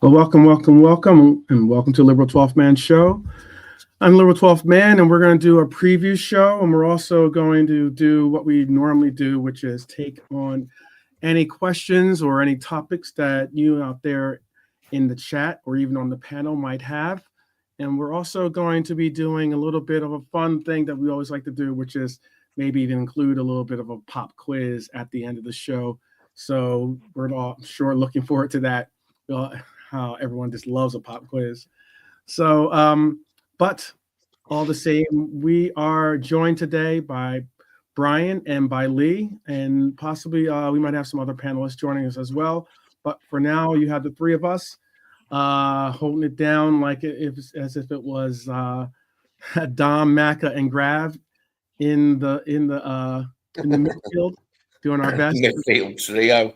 Well, welcome, and welcome to Liberal 12th Man Show. I'm Liberal 12th Man, and we're going to do a preview show, and we're also going to do what we normally do, which is take on any questions or any topics that you out there in the chat or even on the panel might have. And we're also going to be doing a little bit of a fun thing that we always like to do, which is maybe even include a little bit of a pop quiz at the end of the show. So we're all sure looking forward to that. How everyone just loves a pop quiz. So, but all the same, we are joined today by Brian and by Lee, and possibly we might have some other panelists joining us as well. But for now, you have the three of us holding it down like as if it was Dom, Macca, and Grav in the midfield, doing our best. Midfield trio.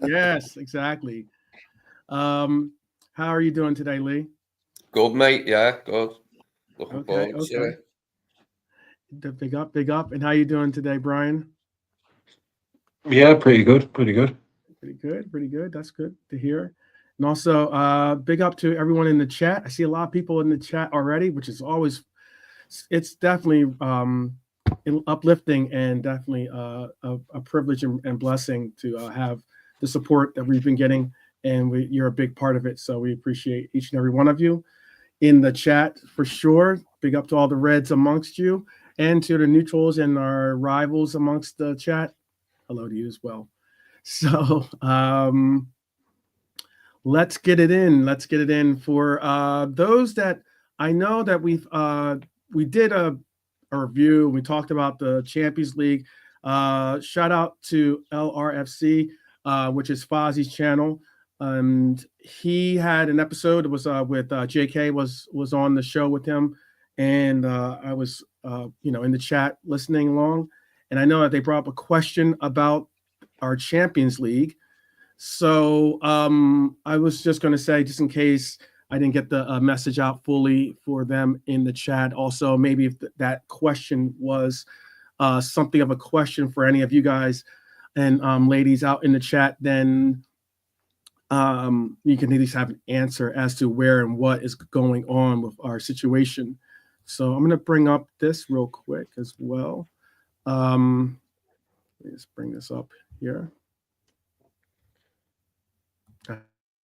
Yes, exactly. How are you doing today, Lee? Good, mate. Yeah, good. Looking forward to it. Big up. And how you doing today, Brian? Yeah, pretty good. Pretty good. That's good to hear. And also, big up to everyone in the chat. I see a lot of people in the chat already, which is always, it's definitely uplifting and definitely a privilege and blessing to have the support that we've been getting. And you're a big part of it. So we appreciate each and every one of you in the chat for sure. Big up to all the Reds amongst you and to the neutrals and our rivals amongst the chat. Hello to you as well. So let's get it in. Let's get it in for those that I know that we did a review. We talked about the Champions League. Shout out to LRFC, which is Fozzie's channel. And he had an episode. It was with JK was on the show with him, and I was in the chat listening along. And I know that they brought up a question about our Champions League. So I was just going to say, just in case I didn't get the message out fully for them in the chat. Also, maybe if that question was something of a question for any of you guys and ladies out in the chat, then you can at least have an answer as to where and what is going on with our situation. So I'm going to bring up this real quick as well. Let me just bring this up here. I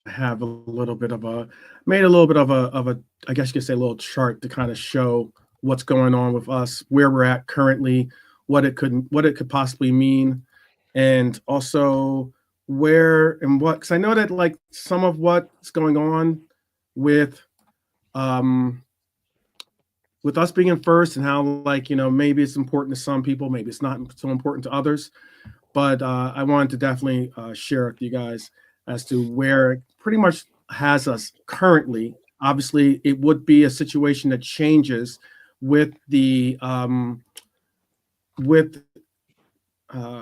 have a little bit of a, I guess you could say a little chart to kind of show what's going on with us, where we're at currently, what it could possibly mean, and also where and what, because I know that like some of what's going on with us being in first and how maybe it's important to some people, maybe it's not so important to others, but I wanted to definitely share with you guys as to where it pretty much has us currently. Obviously, it would be a situation that changes with the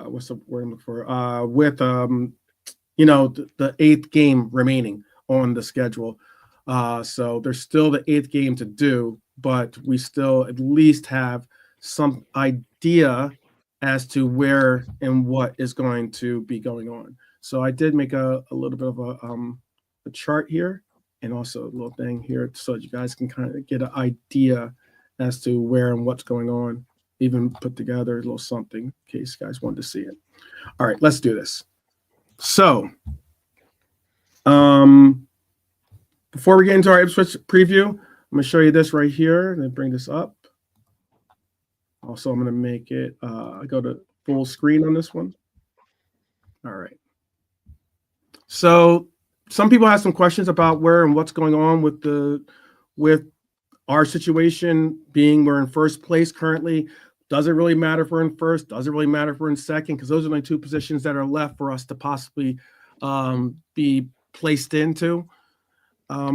what's the word I'm looking for? With the eighth game remaining on the schedule. So there's still the eighth game to do, but we still at least have some idea as to where and what is going to be going on. So I did make a little bit of a chart here and also a little thing here so that you guys can kind of get an idea as to where and what's going on. Even put together a little something in case you guys wanted to see it. All right, let's do this. So before we get into our Ipswich preview, I'm going to show you this right here and bring this up. Also, I'm going to make it go to full screen on this one. All right. So some people have some questions about where and what's going on with our situation being we're in first place currently. Does it really matter if we're in first? Does it really matter if we're in second? Because those are the two positions that are left for us to possibly be placed into. I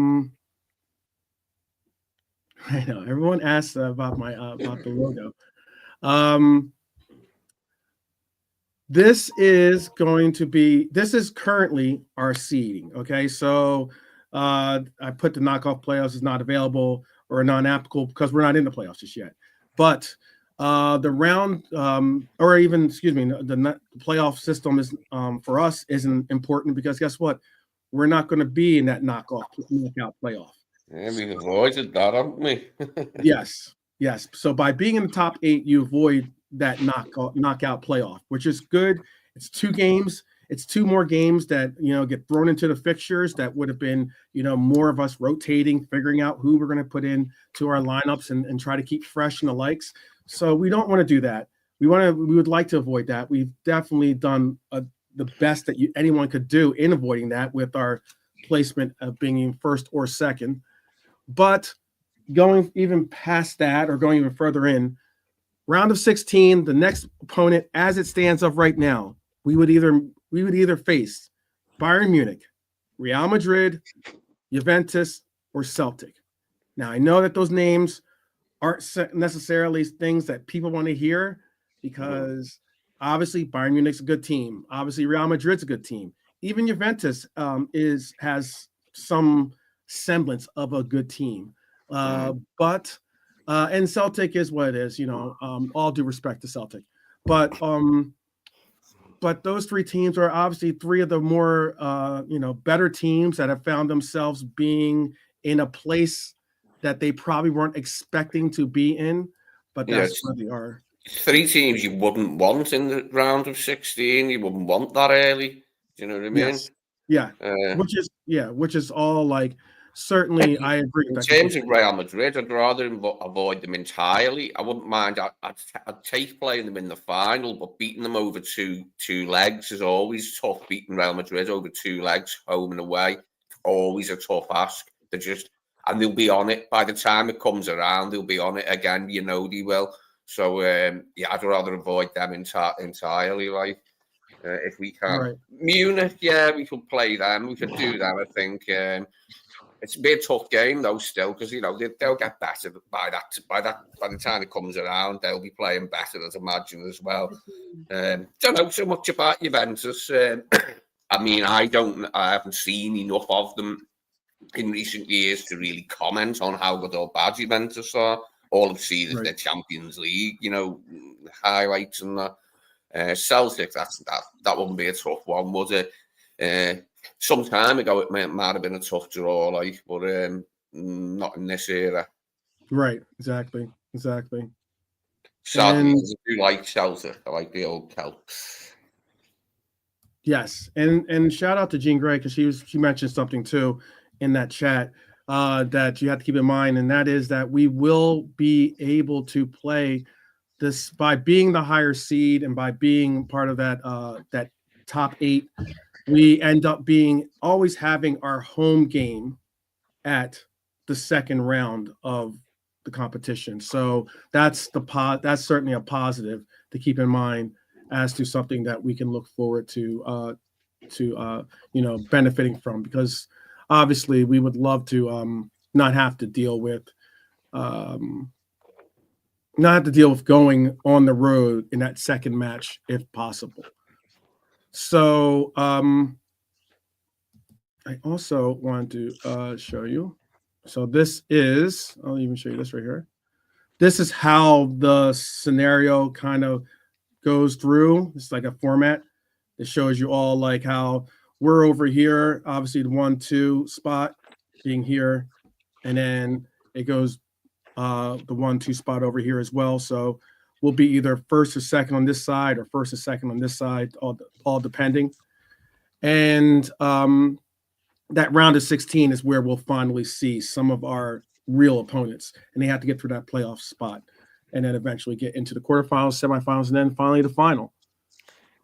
know everyone asks about my about the logo. This is currently our seeding. Okay, so I put the knockoff playoffs is not available or non-applicable because we're not in the playoffs just yet. But the round, or even, excuse me, the playoff system is for us isn't important because guess what? we're not going to be in that knockout playoff. Yeah, we've avoided that, haven't we? Yes, yes. So by being in the top 8, you avoid that knockout playoff, which is good. It's 2 games. It's 2 more games that get thrown into the fixtures. That would have been more of us rotating, figuring out who we're going to put in to our lineups and try to keep fresh and the likes. So we don't want to do that. We would like to avoid that. We've definitely done the best that anyone could do in avoiding that with our placement of being in first or second. But going even past that or going even further in, round of 16, the next opponent, as it stands up right now, we would either face Bayern Munich, Real Madrid, Juventus, or Celtic. Now, I know that those names aren't necessarily things that people want to hear because obviously Bayern Munich's a good team. Obviously, Real Madrid's a good team. Even Juventus has some semblance of a good team. But Celtic is what it is, all due respect to Celtic. But those 3 teams are obviously 3 of the more better teams that have found themselves being in a place that they probably weren't expecting to be in, but that's where they are. 3 teams you wouldn't want in the round of 16. You wouldn't want that early. Do you know what I mean? Yes. Yeah. Which is all like certainly I agree. In terms of Real Madrid, I'd rather avoid them entirely. I wouldn't mind. I'd take playing them in the final, but beating them over two legs is always tough. Beating Real Madrid over 2 legs, home and away, always a tough ask. And they'll be on it by the time it comes around. They'll be on it again. They will. So I'd rather avoid them entirely. Like if we can, right. Munich, we could play them. We could do that. I think. It's a bit tough game though, still, because they'll get better by the time it comes around. They'll be playing better, I'd imagine, as well. Don't know so much about Juventus. I mean, I haven't seen enough of them in recent years to really comment on how good or bad Juventus are. All I've seen is their Champions League, highlights and that. Celtic, that wouldn't be a tough one, would it? Some time ago, it might have been a tough draw, but not in this era. Right, exactly. Sadly, I do like Celtic. I like the old Celts. Yes, and shout out to Jean Grey because she mentioned something too in that chat that you have to keep in mind, and that is that we will be able to play this by being the higher seed and by being part of that top 8. We end up always having our home game at the second round of the competition. So that's certainly a positive to keep in mind as to something that we can look forward to benefiting from, because obviously we would love to not have to deal with going on the road in that second match if possible. So I also want to show you. So I'll even show you this right here. This is how the scenario kind of goes through. It's like a format. It shows you all like how we're over here, obviously the 1-2 spot being here, and then it goes the 1-2 spot over here as well. So we'll be either first or second on this side or first or second on this side, all depending. And that round of 16 is where we'll finally see some of our real opponents, and they have to get through that playoff spot and then eventually get into the quarterfinals, semifinals, and then finally the final.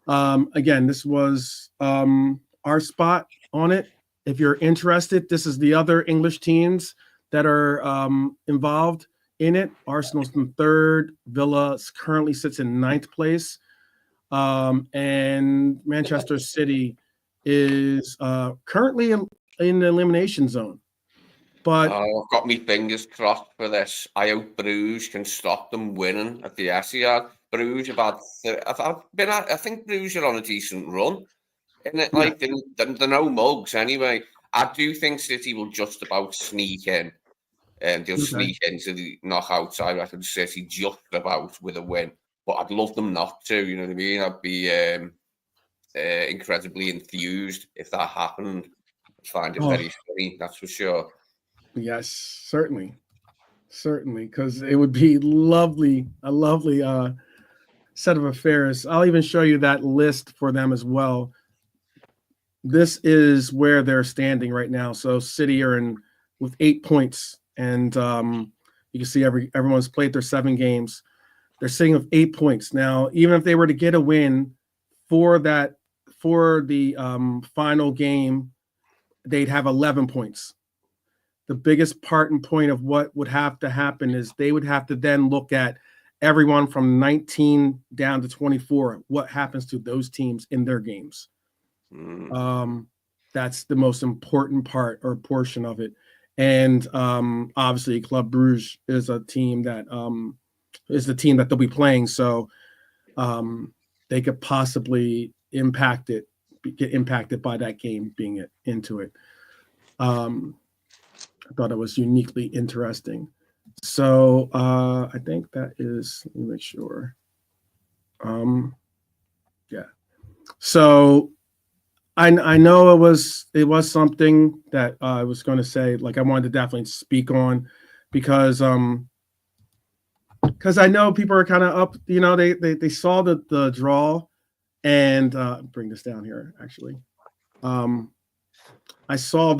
Again, this was our spot on it. If you're interested, this is the other English teams that are involved in it. Arsenal's in 3rd. Villa currently sits in 9th place. And Manchester City is currently in the elimination zone. But I've got my fingers crossed for this. I hope Bruges can stop them winning at the Etihad. Bruges I think Bruges are on a decent run. Isn't it? Like they're no mugs anyway. I do think City will just about sneak in. And they'll sneak into the knockouts. I reckon City just about with a win. But I'd love them not to, you know what I mean? I'd be incredibly enthused if that happened. find it very funny, that's for sure. Yes, certainly, because it would be a lovely set of affairs. I'll even show you that list for them as well. This is where they're standing right now. So City are in with 8 points, and you can see everyone's played their 7 games. They're sitting with 8 points now. Even if they were to get a win for the final game, they'd have 11 points. The biggest part and point of what would have to happen is they would have to then look at everyone from 19 down to 24. What happens to those teams in their games? That's the most important part or portion of it. And obviously, Club Brugge is a team that is the team that they'll be playing. So they could possibly get impacted by that game being into it. I thought it was uniquely interesting. So I think that is, let me make sure. Yeah. So I know it was something that I was going to say, like I wanted to definitely speak on because I know people are kind of up, they saw the draw and bring this down here actually. I saw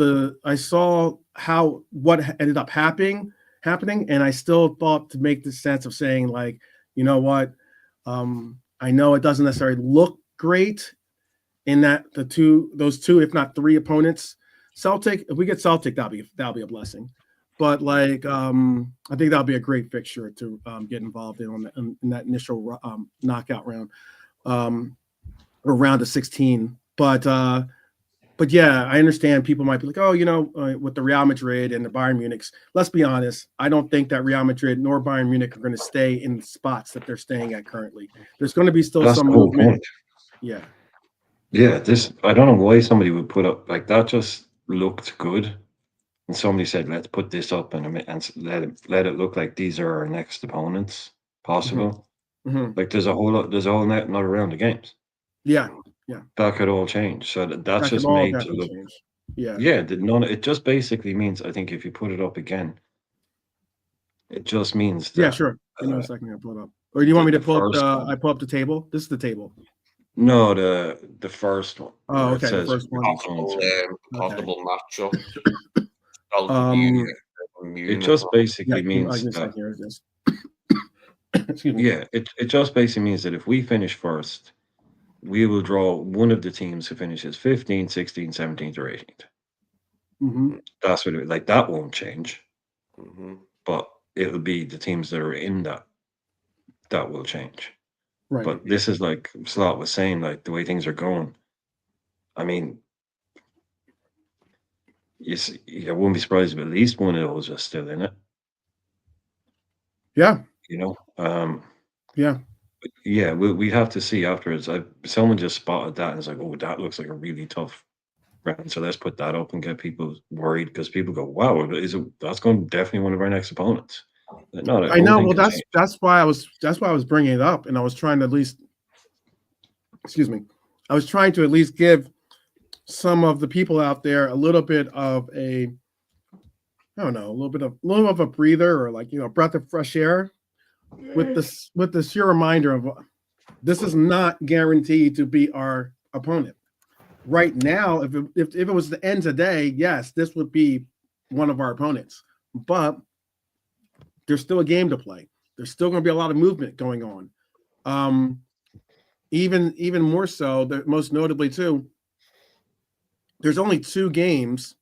what ended up happening, and I still thought to make the sense of saying like, you know what, I know it doesn't necessarily look great in that those two, if not 3 opponents, Celtic. If we get Celtic, that'll be a blessing. But like, I think that'll be a great fixture to get involved in that initial knockout round, or round of 16. But yeah, I understand people might be like, oh, with the Real Madrid and the Bayern Munichs. Let's be honest. I don't think that Real Madrid nor Bayern Munich are going to stay in the spots that they're staying at currently. There's going to be still some movement. Point. Yeah. Yeah, I don't know why somebody would put up like that. Just looked good, and somebody said, "Let's put this up and let it look like these are our next opponents possible." Mm-hmm. Like there's a whole net not around the games. Yeah, that could all change. So that's just made to look. Change. Yeah. It just basically means, I think, if you put it up again, it just means that. Yeah, sure. Give me a second to pull it up. Or do you want me to pull up I pull up the table? This is the table. No, the first one. Oh, okay. The first one. Possible matchup. It just basically means that. Excuse me. Yeah, it just basically means that if we finish first, we will draw one of the teams who finishes 15th, 16th, 17th, or 18th. Mm-hmm. That's what that won't change. Mm-hmm. But it'll be the teams that are in that will change. Right. But this is like Slot was saying, like the way things are going. I mean, I wouldn't be surprised if at least one of those is still in it. Yeah. Yeah. Yeah, we have to see afterwards. Someone just spotted that and was like, "Oh, that looks like a really tough round." So let's put that up and get people worried, because people go, "Wow, that's going to definitely one of our next opponents." No, I know. Well, that's why I was bringing it up, and I was trying to at least, I was trying to at least give some of the people out there a little bit of a, I don't know, a little bit of a breather, or like, a breath of fresh air, with the sheer reminder of this is not guaranteed to be our opponent. Right now, if it was the end today, yes, this would be one of our opponents. But there's still a game to play. There's still going to be a lot of movement going on. Even more so, most notably too, there's only 2 games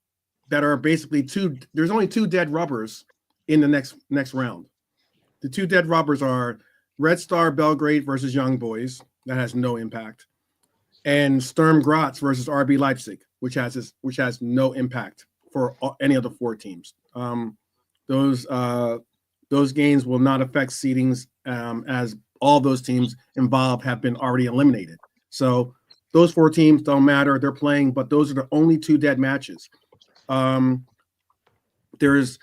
that are basically there's only 2 dead rubbers in the next round. The 2 dead rubbers are Red Star Belgrade versus Young Boys. That has no impact. And Sturm Graz versus RB Leipzig, which has no impact for any of the 4 teams. Those games will not affect seedings, as all those teams involved have been already eliminated. So those 4 teams don't matter. They're playing, but those are the only 2 dead matches. There's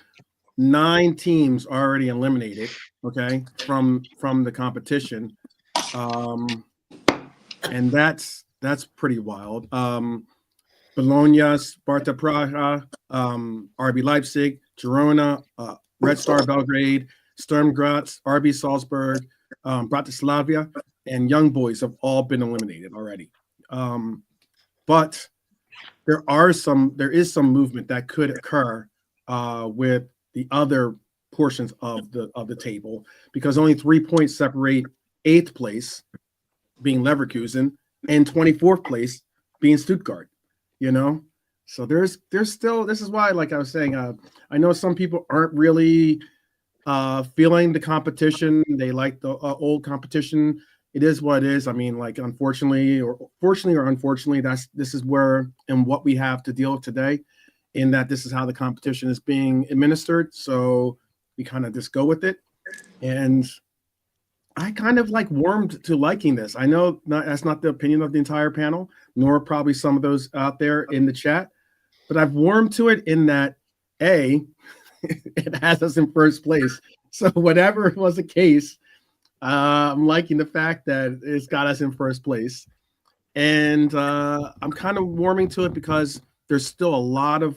9 teams already eliminated, okay, from the competition. And that's pretty wild. But Bologna, Sparta Praha, RB Leipzig, Girona, Red Star Belgrade, Sturm Graz, RB Salzburg, Bratislava, and Young Boys have all been eliminated already. But there is some movement that could occur with the other portions of the table, because only 3 points separate 8th place being Leverkusen and 24th place being Stuttgart. So there's still, this is why, like I was saying, I know some people aren't really feeling the competition. They like the old competition. It is what it is. I mean, like, unfortunately, or fortunately or unfortunately, this is where and what we have to deal with today, in that this is how the competition is being administered. So we kind of just go with it. And I kind of warmed to liking this. I know that's not the opinion of the entire panel, nor probably some of those out there in the chat, but I've warmed to it in that, A, it has us in first place. So whatever was the case, I'm liking the fact that it's got us in first place. And I'm kind of warming to it because there's still a lot of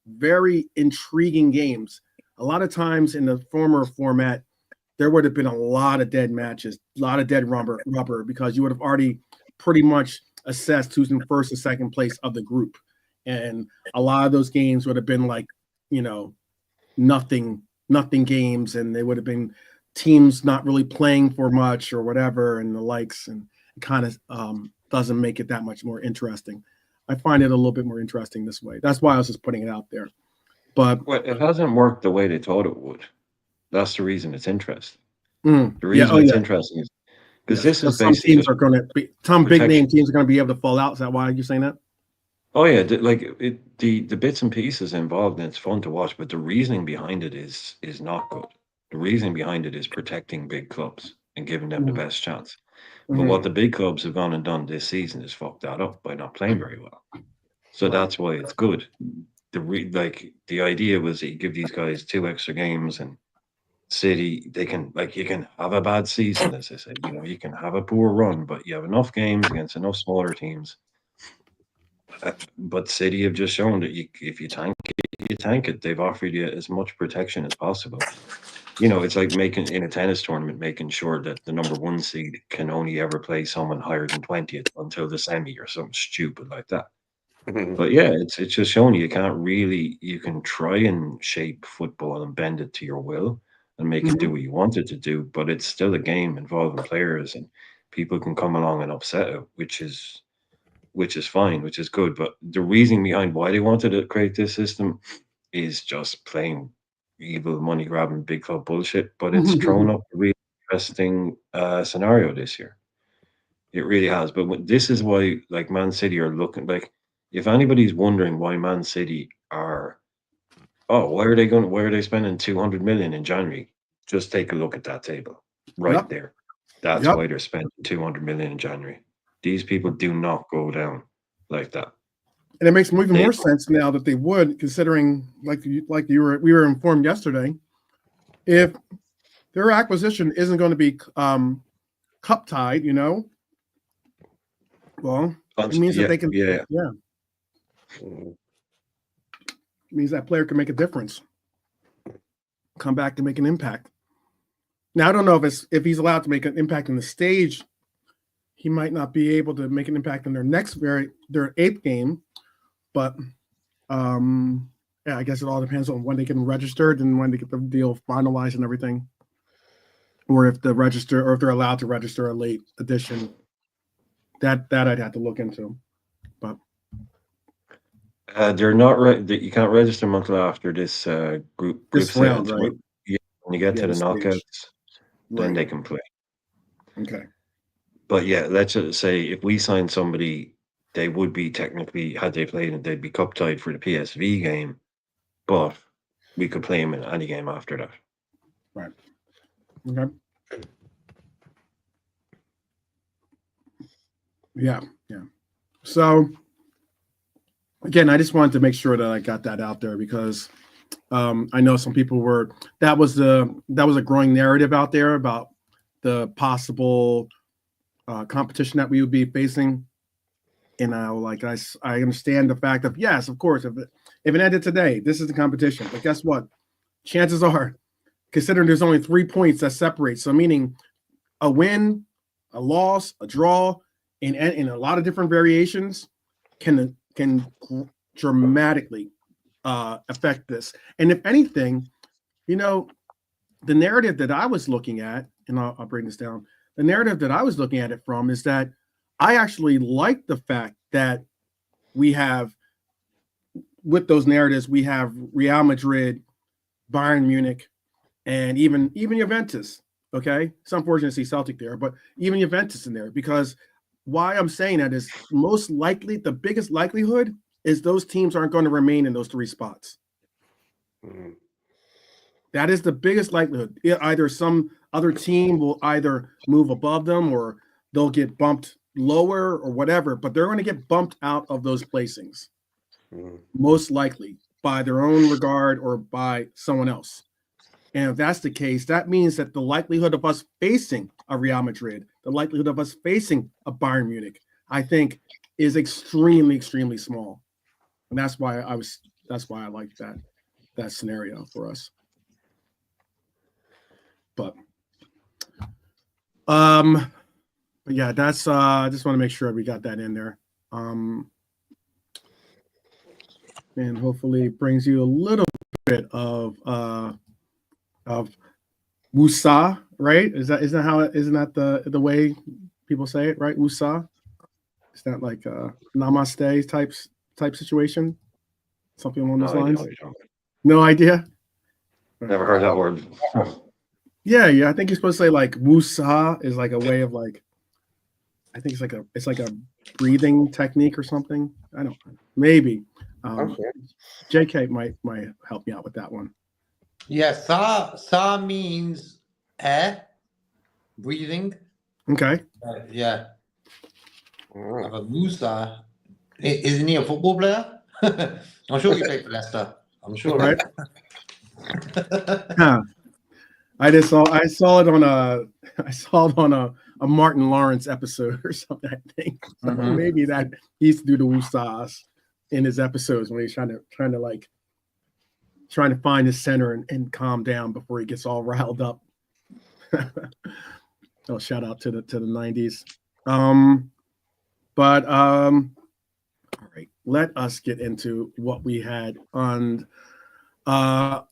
very intriguing games. A lot of times in the former format, there would have been a lot of dead matches, a lot of dead rubber, because you would have already pretty much assessed who's in first and second place of the group. And a lot of those games would have been nothing games, and they would have been teams not really playing for much or whatever and the likes, and it kind of doesn't make it that much more interesting. I find it a little bit more interesting this way. That's why I was just putting it out there. But it hasn't worked the way they thought it would. That's the reason it's interesting. The reason it's interesting is because this is some basically teams are going to be, some big name teams are going to be able to fall out. Is that why you're saying that? Oh yeah, the bits and pieces involved, and it's fun to watch, but the reasoning behind it is not good. The reasoning behind it is protecting big clubs and giving them the best chance. But what the big clubs have gone and done this season is fuck that up by not playing very well. So that's why it's good. The idea was that you give these guys 2 extra games, and City, they can, you can have a bad season, as I said, you can have a poor run, but you have enough games against enough smaller teams. But City have just shown that if you tank it, you tank it. They've offered you as much protection as possible. It's like making, in a tennis tournament, making sure that the number 1 seed can only ever play someone higher than 20th until the semi or something stupid like that. But yeah, it's just showing you can try and shape football and bend it to your will and make it do what you want it to do, but it's still a game involving players, and people can come along and upset it, which is fine, which is good. But the reasoning behind why they wanted to create this system is just plain evil, money grabbing, big club bullshit. But it's thrown up a really interesting scenario this year. It really has. But this is why, Man City are looking if anybody's wondering why Man City are, why are they spending 200 million in January? Just take a look at that table right there. That's why they're spending 200 million in January. These people do not go down like that. And it makes even more sense now that they would, considering, we were informed yesterday, if their acquisition isn't going to be cup tied, well, it means that they can, it means that player can make a difference, come back and make an impact. Now, I don't know if he's allowed to make an impact in the stage. He might not be able to make an impact in their 8th game, but I guess it all depends on when they get registered and when they get the deal finalized and everything, or if they're allowed to register a late edition. That I'd have to look into, but they're not right. You can't register them until after this group round, right? Yeah, when you get to the knockouts, then they can play. Okay. But yeah, let's just say if we sign somebody, they would be technically, had they played it, they'd be cup tied for the PSV game, but we could play them in any game after that. Right. Okay. Yeah. So again, I just wanted to make sure that I got that out there, because I know some people that was a growing narrative out there about the possible competition that we would be facing And I understand the fact of, yes, of course, if it ended today, this is the competition. But guess what? Chances are, considering there's only 3 points that separate, so meaning a win, a loss, a draw, in a lot of different variations can dramatically affect this. And if anything, the narrative that I was looking at, and I'll bring this down, the narrative that I was looking at it from is that I actually like the fact that we have, with those narratives, we have Real Madrid, Bayern Munich, and even Juventus. Okay, it's unfortunate to see Celtic there, but even Juventus in there, because why I'm saying that is most likely the biggest likelihood is those teams aren't going to remain in those 3 spots. Mm. That is the biggest likelihood. Either some other team will either move above them or they'll get bumped lower or whatever, but they're going to get bumped out of those placings, most likely by their own regard or by someone else. And if that's the case, that means that the likelihood of us facing a Real Madrid, the likelihood of us facing a Bayern Munich, I think is extremely, extremely small. And that's why I like that scenario for us. But yeah, that's I just want to make sure we got that in there. And hopefully it brings you a little bit of Wusa, right? Isn't that the way people say it, right? Wusa? Is that like a namaste type situation? Something along those lines? No idea? Never heard that word. Yeah, I think you're supposed to say like Wusa is like a way of like, I think it's like a breathing technique or something. I don't know. Maybe. Okay. JK might help me out with that one. Yeah, sa means air, breathing. Okay. Yeah. But Musa, isn't he a football player? I'm sure he played for Leicester. I'm sure. Right. Huh. I saw it on a Martin Lawrence episode or something, I think. So maybe that he used to do the woosahs in his episodes when he's trying to find his center and calm down before he gets all riled up. Oh, shout out to the 90s. All right, let us get into what we had on the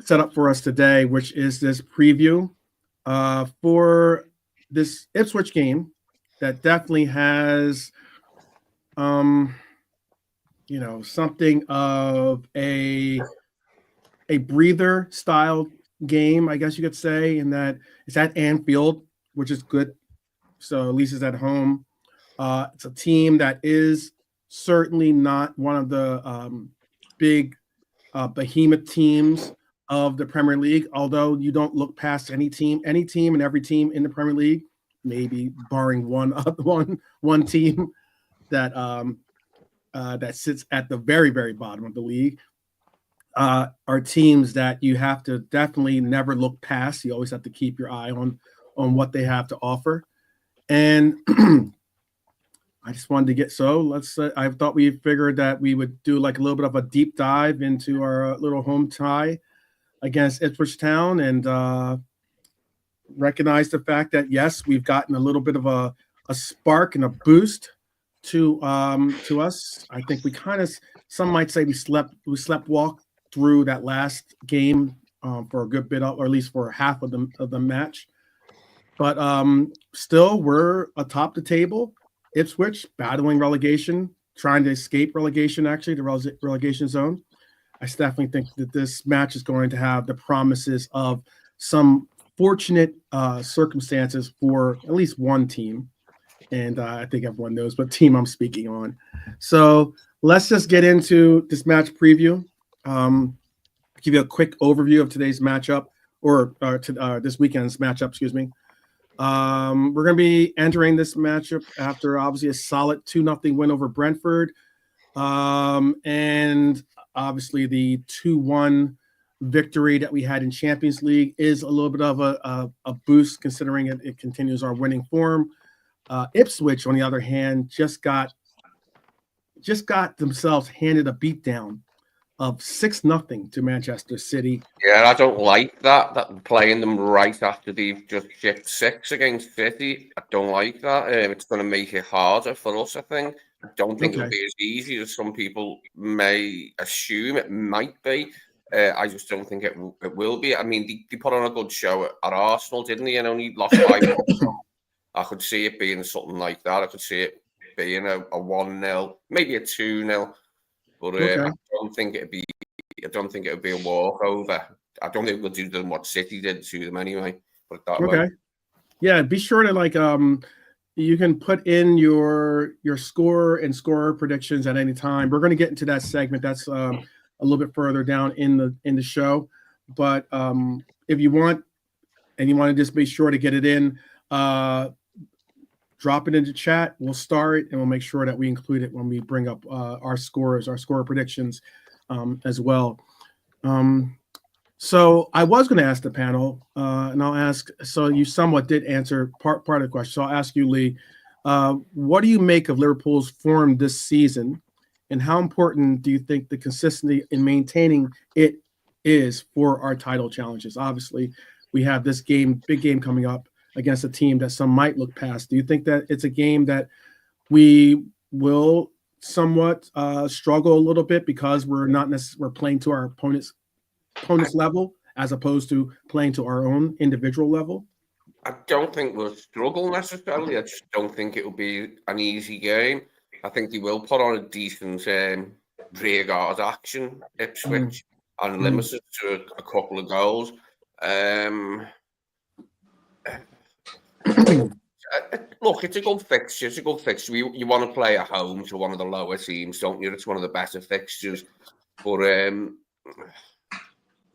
set up for us today, which is this preview for this Ipswich game that definitely has something of a breather style game, I guess you could say, in that it's at Anfield, which is good. So at least it's at home. It's a team that is certainly not one of the big behemoth teams of the Premier League, although you don't look past any team and every team in the Premier League, maybe barring one team that sits at the very, very bottom of the league, are teams that you have to definitely never look past. You always have to keep your eye on what they have to offer. And I just wanted to I thought we figured that we would do like a little bit of a deep dive into our little home tie against Ipswich Town and recognize the fact that, yes, we've gotten a little bit of a spark and a boost to us. I think we kind of, some might say we walk through that last game for a good bit of, or at least for half of the match. But still, we're atop the table. Ipswich battling relegation, trying to escape relegation, actually, the relegation zone. I definitely think that this match is going to have the promises of some fortunate circumstances for at least one team. And I think everyone knows what team I'm speaking on. So let's just get into this match preview. Give you a quick overview of today's matchup, or this weekend's matchup, excuse me. We're going to be entering this matchup after obviously a solid 2-0 win over Brentford. And obviously the 2-1 victory that we had in Champions League is a little bit of a boost, considering it continues our winning form. Ipswich, on the other hand, just got themselves handed a beatdown of 6-0 to Manchester City. Yeah, I don't like that playing them right after they've just shipped 6 against City. I don't like that. It's going to make it harder for us, I think. I don't think it'll be as easy as some people may assume it might be. I just don't think it will be. I mean, they put on a good show at Arsenal, didn't they? And only lost 5. I could see it being something like that. I could see it being a 1-0, maybe a 2-0. But I don't think it'd be. I don't think it would be a walkover. I don't think we'll do them what City did to them anyway. Put it that way. Yeah, be sure to you can put in your score and scorer predictions at any time. We're going to get into that segment. That's a little bit further down in the show. But if you want, and you want to just be sure to get it in, drop it into chat. We'll star it, and we'll make sure that we include it when we bring up our scores, our score predictions as well. So I was going to ask the panel, and I'll ask, so you somewhat did answer part of the question. So I'll ask you, Lee, what do you make of Liverpool's form this season, and how important do you think the consistency in maintaining it is for our title challenges? Obviously, we have this big game coming up against a team that some might look past. Do you think that it's a game that we will somewhat struggle a little bit because we're not necessarily playing to our opponent's level as opposed to playing to our own individual level? I don't think we'll struggle necessarily. I just don't think it will be an easy game. I think they will put on a decent rearguard action, Ipswich, and limit it to a couple of goals. Look, it's a good fixture. It's a good fixture. You want to play at home to one of the lower teams, don't you? It's one of the better fixtures. But I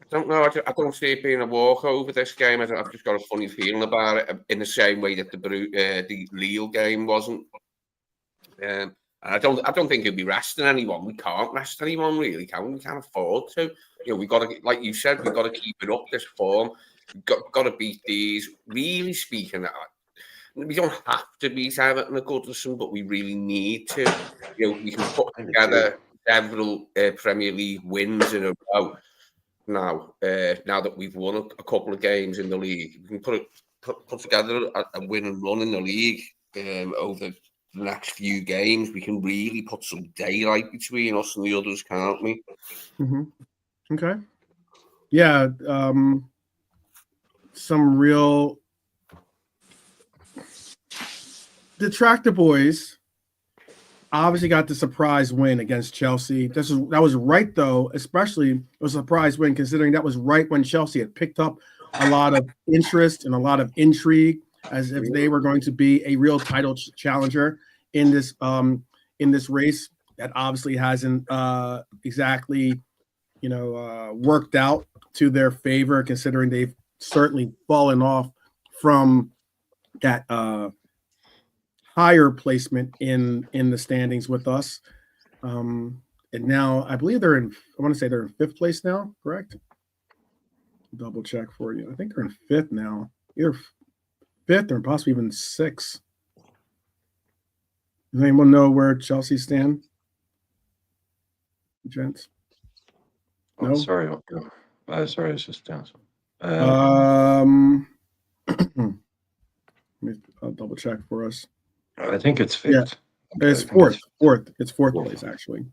don't know. I don't see it being a walkover this game. I've just got a funny feeling about it, in the same way that the Lille game wasn't. And I don't think he'll be resting anyone. We can't rest anyone, really, can we? We can't afford to. You know, we got to, like you said, we've got to keep it up, this form. We've got to beat these. Really speaking, we don't have to beat Everton or Goodison, but we really need to. You know, we can put together several Premier League wins in a row. Now that we've won a couple of games in the league, we can put together a win and run in the league over the next few games. We can really put some daylight between us and the others, can't we? Mm-hmm. Okay. Yeah. Some real detractor boys obviously got the surprise win against Chelsea. That was right, though, especially it was a surprise win considering that was right when Chelsea had picked up a lot of interest and a lot of intrigue as if they were going to be a real title challenger in this race. That obviously hasn't exactly worked out to their favor, considering they've certainly fallen off from that higher placement in the standings with us. And now I believe they're in 5th place now, correct? Double check for you. I think they're in 5th now, either 5th or possibly even 6th. Does anyone know where Chelsea stand, gents? No, sorry, it's just down. I'll double check for us. I think it's 5th. Yeah, it's 4th. It's 4th place, actually.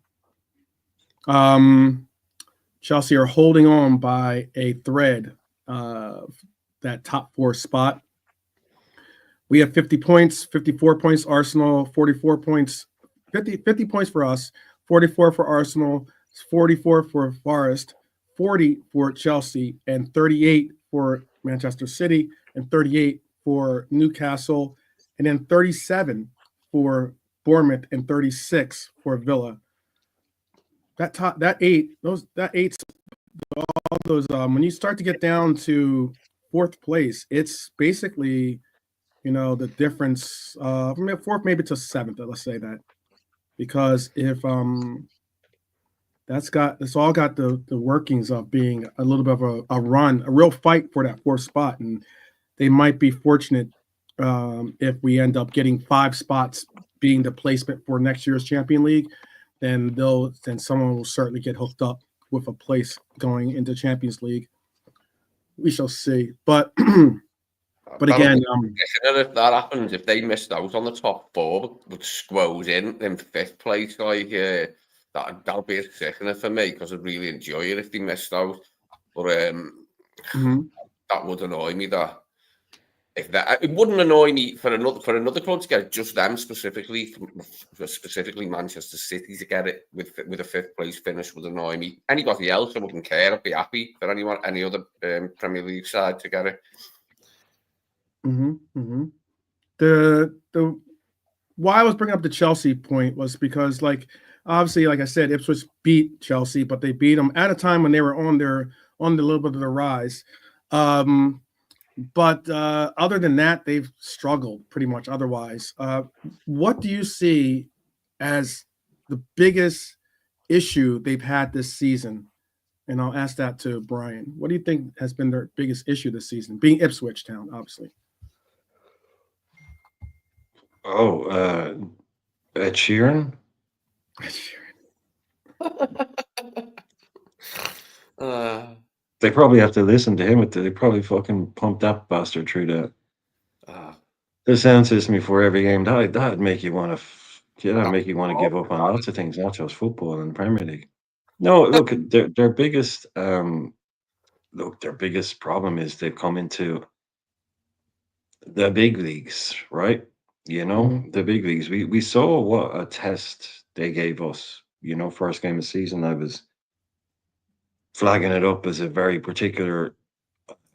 Chelsea are holding on by a thread that top 4 spot. We have 50 points, 54 points, Arsenal, 44 points, 50 points for us, 44 for Arsenal, 44 for Forest, 40 for Chelsea, and 38 for Manchester City, and 38 for Newcastle, and then 37 for Bournemouth, and 36 for Villa. That eight, all those when you start to get down to 4th place, it's basically the difference from 4th maybe to 7th. Let's say that, because if it's all got the workings of being a little bit of a run, a real fight for that 4th spot, and they might be fortunate if we end up getting 5 spots being the placement for next year's Champion League, then someone will certainly get hooked up with a place going into Champions League. We shall see. But again, if that happens, if they missed out on the top 4, which goes in 5th place, like that'll be a sickener for me, because I'd really enjoy it if they missed out. But that would annoy me. That it wouldn't annoy me for another club to get it, just them specifically Manchester City to get it with a 5th place finish would annoy me. Anybody else, I wouldn't care. I'd be happy for any other Premier League side to get it. The why I was bringing up the Chelsea point was because, obviously, like I said, Ipswich beat Chelsea, but they beat them at a time when they were on the little bit of the rise. But other than that, they've struggled pretty much otherwise. What do you see as the biggest issue they've had this season? And I'll ask that to Brian. What do you think has been their biggest issue this season, being Ipswich Town, obviously? Ed Sheeran. They probably have to listen to him. They probably fucking pumped that bastard through the sound system before every game. That'd make you want to. That'd make you want to give up on lots of things, not just football and the Premier League. No, look, their biggest problem is they've come into the big leagues, right? The big leagues. We saw what a test they gave us. First game of the season, I was flagging it up as a very particular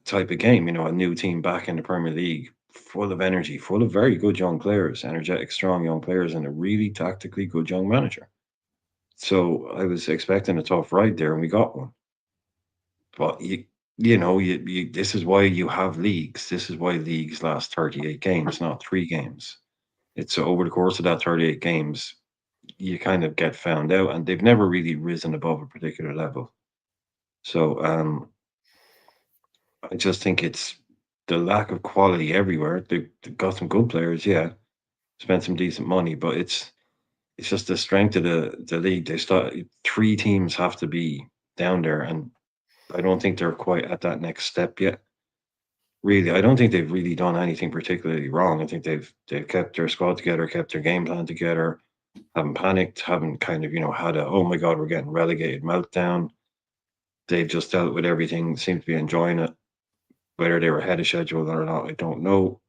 type of game. A new team back in the Premier League, full of energy, full of very good young players, energetic, strong young players, and a really tactically good young manager. So I was expecting a tough ride there, and we got one. But this is why you have leagues. This is why leagues last 38 games, not 3 games. It's over the course of that 38 games, you kind of get found out, and they've never really risen above a particular level. So I just think it's the lack of quality everywhere. They've got some good players, spent some decent money, but it's just the strength of the league. They start 3 teams have to be down there, and I don't think they're quite at that next step yet. Really, I don't think they've really done anything particularly wrong. I think they've kept their squad together, kept their game plan together, haven't panicked, haven't kind of had a oh my god we're getting relegated meltdown. They've just dealt with everything, seem to be enjoying it. Whether they were ahead of schedule or not, I don't know.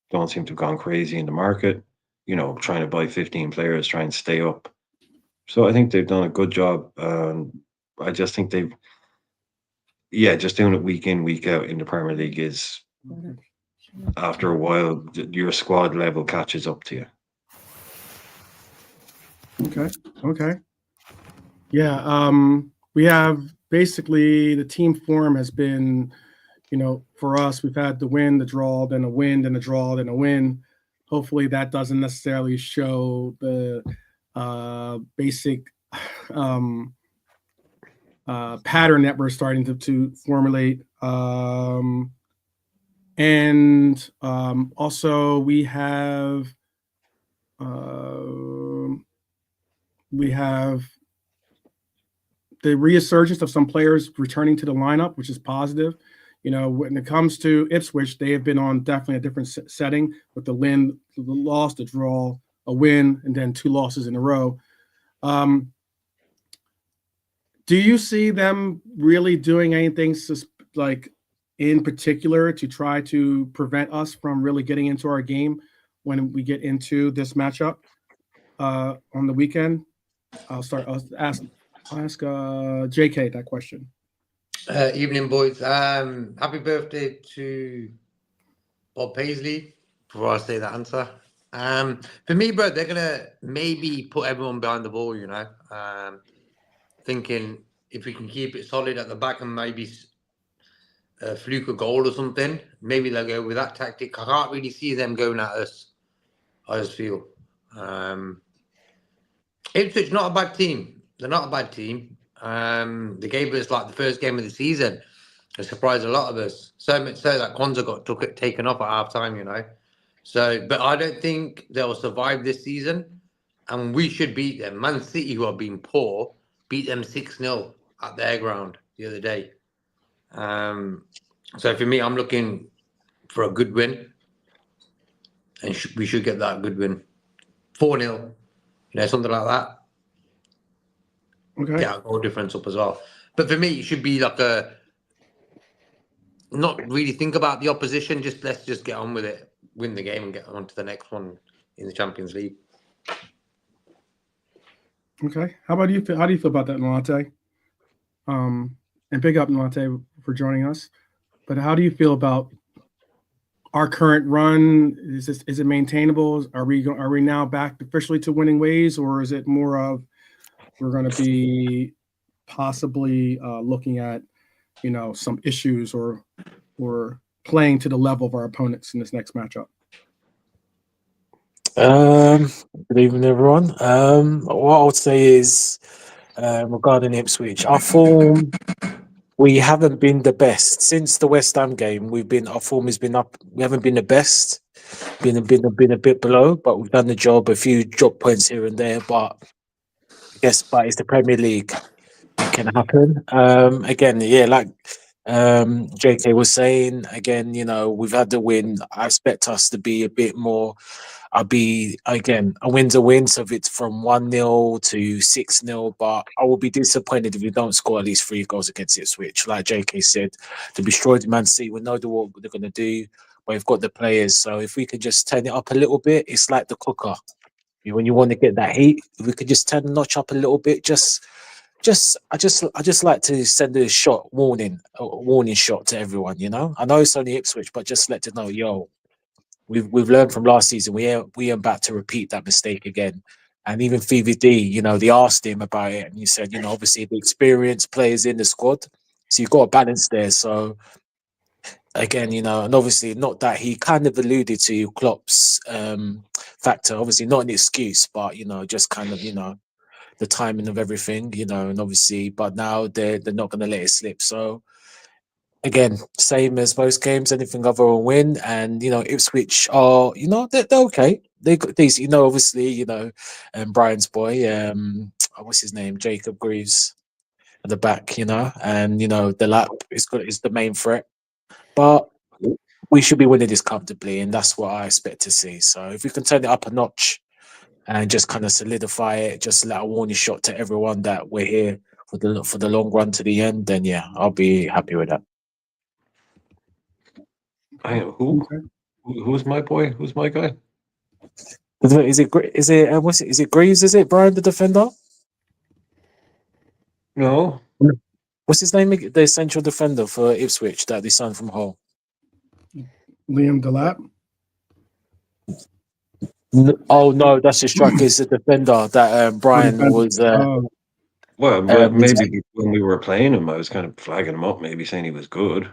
Don't seem to have gone crazy in the market, trying to buy 15 players, trying to stay up. So I think they've done a good job. I just think just doing it week in, week out in the Premier League is, after a while, your squad level catches up to you. Okay. Yeah, we have basically the team form has been, for us, we've had the win, the draw, then a win, then a draw, then a win. Hopefully that doesn't necessarily show the basic pattern that we're starting to formulate. And also we have the resurgence of some players returning to the lineup, which is positive. When it comes to Ipswich, they have been on definitely a different setting with the loss, the draw, a win, and then 2 losses in a row. Do you see them really doing anything in particular to try to prevent us from really getting into our game when we get into this matchup on the weekend? I'll ask JK that question. Evening, boys. Happy birthday to Bob Paisley. Before I say that answer, for me, bro, they're gonna maybe put everyone behind the ball. Thinking if we can keep it solid at the back and maybe fluke a goal or something, maybe they'll go with that tactic. I can't really see them going at us. I just feel Ipswich not a bad team. They're not a bad team. They gave us the first game of the season. It surprised a lot of us. So much so that Kwanzaa got taken off at half time. So, but I don't think they'll survive this season, and we should beat them. Man City, who have been poor, beat them 6-0 at their ground the other day. So for me, I'm looking for a good win, and we should get that good win. 4-0, something like that. Okay. Get our goal difference up as well. But for me, it should be like not really think about the opposition. Let's just get on with it, win the game, and get on to the next one in the Champions League. Okay. How about you? How do you feel about that, Nolante? And big up, Nolante, for joining us. But how do you feel about our current run? Is it maintainable? Are we now back officially to winning ways, or is it more of we're going to be possibly looking at some issues or playing to the level of our opponents in this next matchup? Good evening, everyone. What I would say is regarding Ipswich, our form, we haven't been the best since the West Ham game. Our form has been up. We haven't been the best. Been a bit below, but we've done the job. A few drop points here and there, but it's the Premier League. It can happen. Again, yeah, like JK was saying. Again, we've had the win. I expect us to be a bit more. A win's a win, so if it's from 1-0 to 6-0, but I will be disappointed if we don't score at least 3 goals against Ipswich. Like JK said, to destroy the Man City, we know what they're going to do, but we've got the players. So if we could just turn it up a little bit, it's like the cooker. When you want to get that heat, if we could just turn the notch up a little bit, I just like to send a warning shot to everyone. I know it's only Ipswich, but just let them know, yo. We've learned from last season. We are about to repeat that mistake again. And even VVD, they asked him about it, and he said, obviously the experienced players in the squad, so you've got a balance there. So again, and obviously not that he kind of alluded to Klopp's factor. Obviously not an excuse, but just kind of the timing of everything, and obviously, but now they're not going to let it slip. So. Again, same as most games, anything other than win. And, Ipswich are, they're okay. They got these, obviously, Brian's boy, what's his name? Jacob Greaves at the back, and, the lap is the main threat. But we should be winning this comfortably, and that's what I expect to see. So if we can turn it up a notch and just kind of solidify it, just let a warning shot to everyone that we're here for the long run to the end, then yeah, I'll be happy with that. Who's my boy? Who's my guy? Is it Greaves? Is it Brian, the defender? No. What's his name? The central defender for Ipswich that they signed from Hull. Liam Delap. No, that's the striker. It's the defender that Brian was. Well, maybe when we were playing him, I was kind of flagging him up, maybe saying he was good.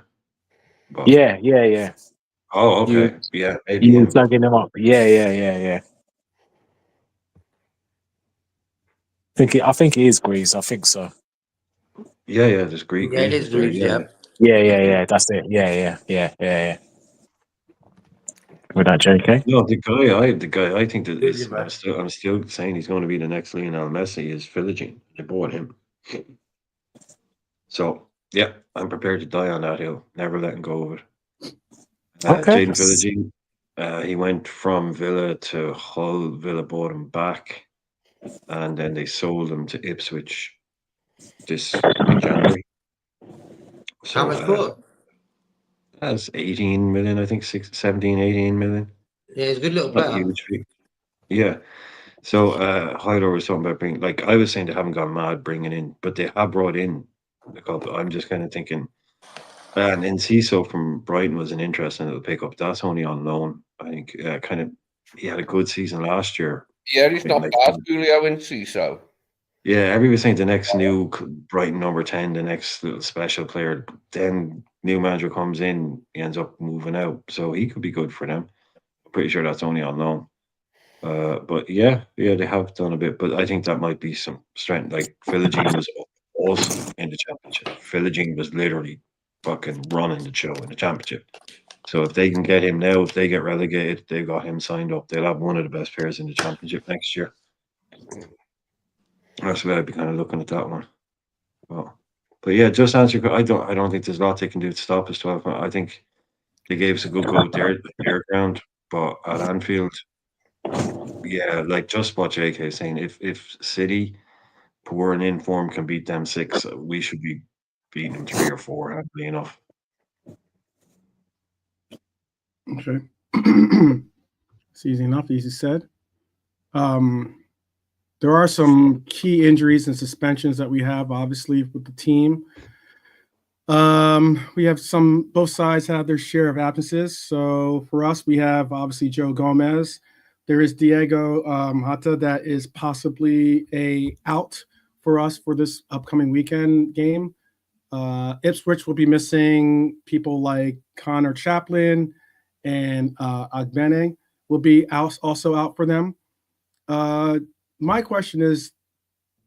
But... Yeah. Oh, okay. Maybe you were flagging him up. Yeah. I think it is Greaves. I think so. Yeah. There's Greaves. Yeah, it is Greaves. Yeah. That's it. Yeah. With that, JK. No, the guy. I think that I'm still saying he's going to be the next Lionel Messi. Is Philogene. They bought him. So yeah, I'm prepared to die on that hill. Never letting go of it. Okay. Jaden Philogene, he went from Villa to Hull. Villa bought him back, and then they sold him to Ipswich this January. So, how much for? That's 18 million, I think 17, 18 million. Yeah, he's a good little player. Huge fee. Yeah. So Hyler was talking about bringing, like I was saying, they haven't gone mad bringing in, but they have brought in a couple. I'm just kind of thinking, and Enciso from Brighton was an interesting little pickup. That's only on loan. I think he had a good season last year. Yeah, he's not bad, Julio Enciso. Yeah, everybody was saying the next new Brighton number 10, the next little special player. Then new manager comes in, he ends up moving out. So he could be good for them. I'm pretty sure that's only on loan. But yeah, they have done a bit. But I think that might be some strength. Like Philogene was awesome in the championship. Philogene was literally fucking running the show in the championship. So if they can get him now, if they get relegated, they've got him signed up. They'll have one of the best players in the Championship next year. That's the way I'd be kind of looking at that one. But yeah, just answer. I don't think there's a lot they can do to stop us. 12. I think they gave us a good go their ground, but at Anfield, yeah, like just what JK is saying. If City, poor and in form, can beat them 6, we should be beating them 3 or 4. Happily enough. Okay. It's easy enough. Easy said. There are some key injuries and suspensions that we have, obviously, with the team. We have both sides have their share of absences. So for us, we have obviously Joe Gomez. There is Diego Hata that is possibly a out for us for this upcoming weekend game. Ipswich will be missing people like Connor Chaplin and Agbene will be also out for them. My question is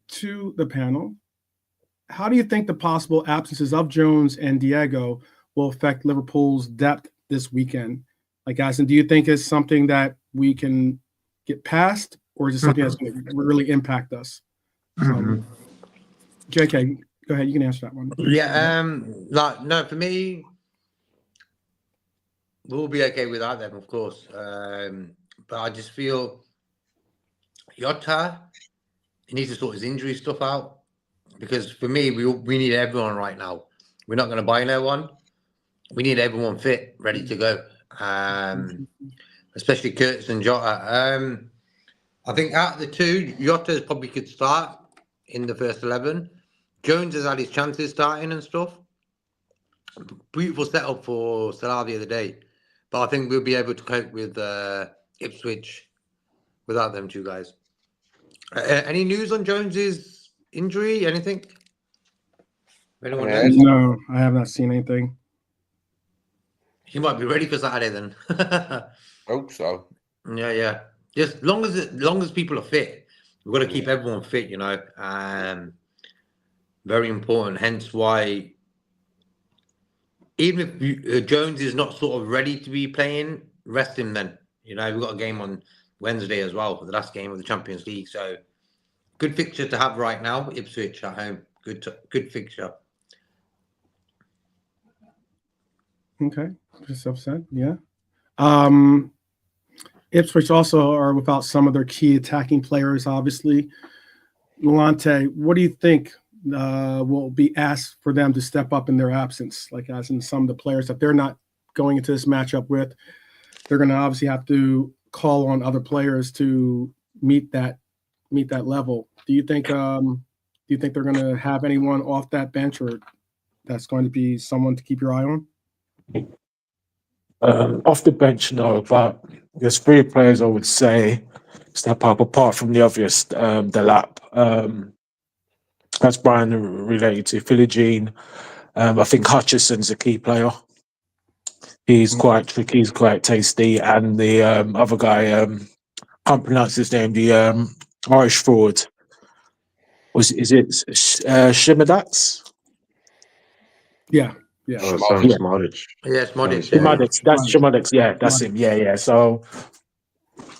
to the panel, how do you think the possible absences of Jones and Diego will affect Liverpool's depth this weekend? Like, guys, and do you think it's something that we can get past, or is it something that's going to really impact us? JK, go ahead. You can answer that one. Yeah, no, for me, we'll be okay without them, of course. But I just feel Jota, he needs to sort his injury stuff out, because for me, we need everyone right now. We're not going to buy no one. We need everyone fit, ready to go. Especially Curtis and Jota. I think out of the two, Jota probably could start in the first 11. Jones has had his chances starting and stuff. Beautiful setup for Salah the other day. But I think we'll be able to cope with Ipswich without them two guys. Any news on Jones's injury? Anything? Anyone knows? No, I have not seen anything. He might be ready for Saturday then. Hope so. Yeah. Just long as people are fit, we've got to keep everyone fit. Very important. Hence why, even if Jones is not sort of ready to be playing, rest him then. We've got a game on Wednesday as well, the last game of the Champions League. So good fixture to have right now. Ipswich at home. Good fixture. Okay, just upset. Yeah. Ipswich also are without some of their key attacking players, obviously. Lante, what do you think will be asked for them to step up in their absence? Like, as in some of the players that they're not going into this matchup with, they're going to obviously have to call on other players to meet that level. Do you think they're going to have anyone off that bench, or that's going to be someone to keep your eye on? Off the bench, no, but there's 3 players I would say step up apart from the obvious, the lap. That's Brian related to Philogene. I think Hutchison's a key player. He's quite tricky, he's quite tasty, and the other guy, can't pronounce his name, the Irish forward. Is it Shimadax? Yeah. Smodic. Yeah, Smodic. That's Shimadax. Yeah, that's him. Yeah. So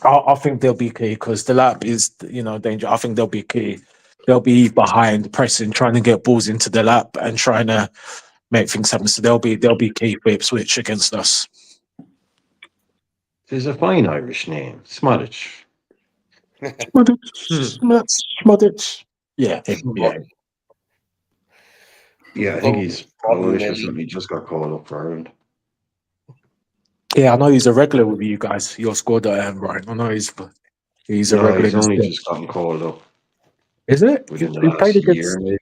I think they'll be key because the lap is, danger. I think they'll be key. They'll be behind, pressing, trying to get balls into the lap and trying to make things happen. So they'll be key for Ipswich against us. There's a fine Irish name, Smodic. Smodic. Yeah. Yeah, I think he's Polish or something. He just got called up for Ireland. Yeah, I know he's a regular with you guys. Your squad, right? I know he's a regular. He's only just gotten called up. Is it? Within the He played last against year, maybe.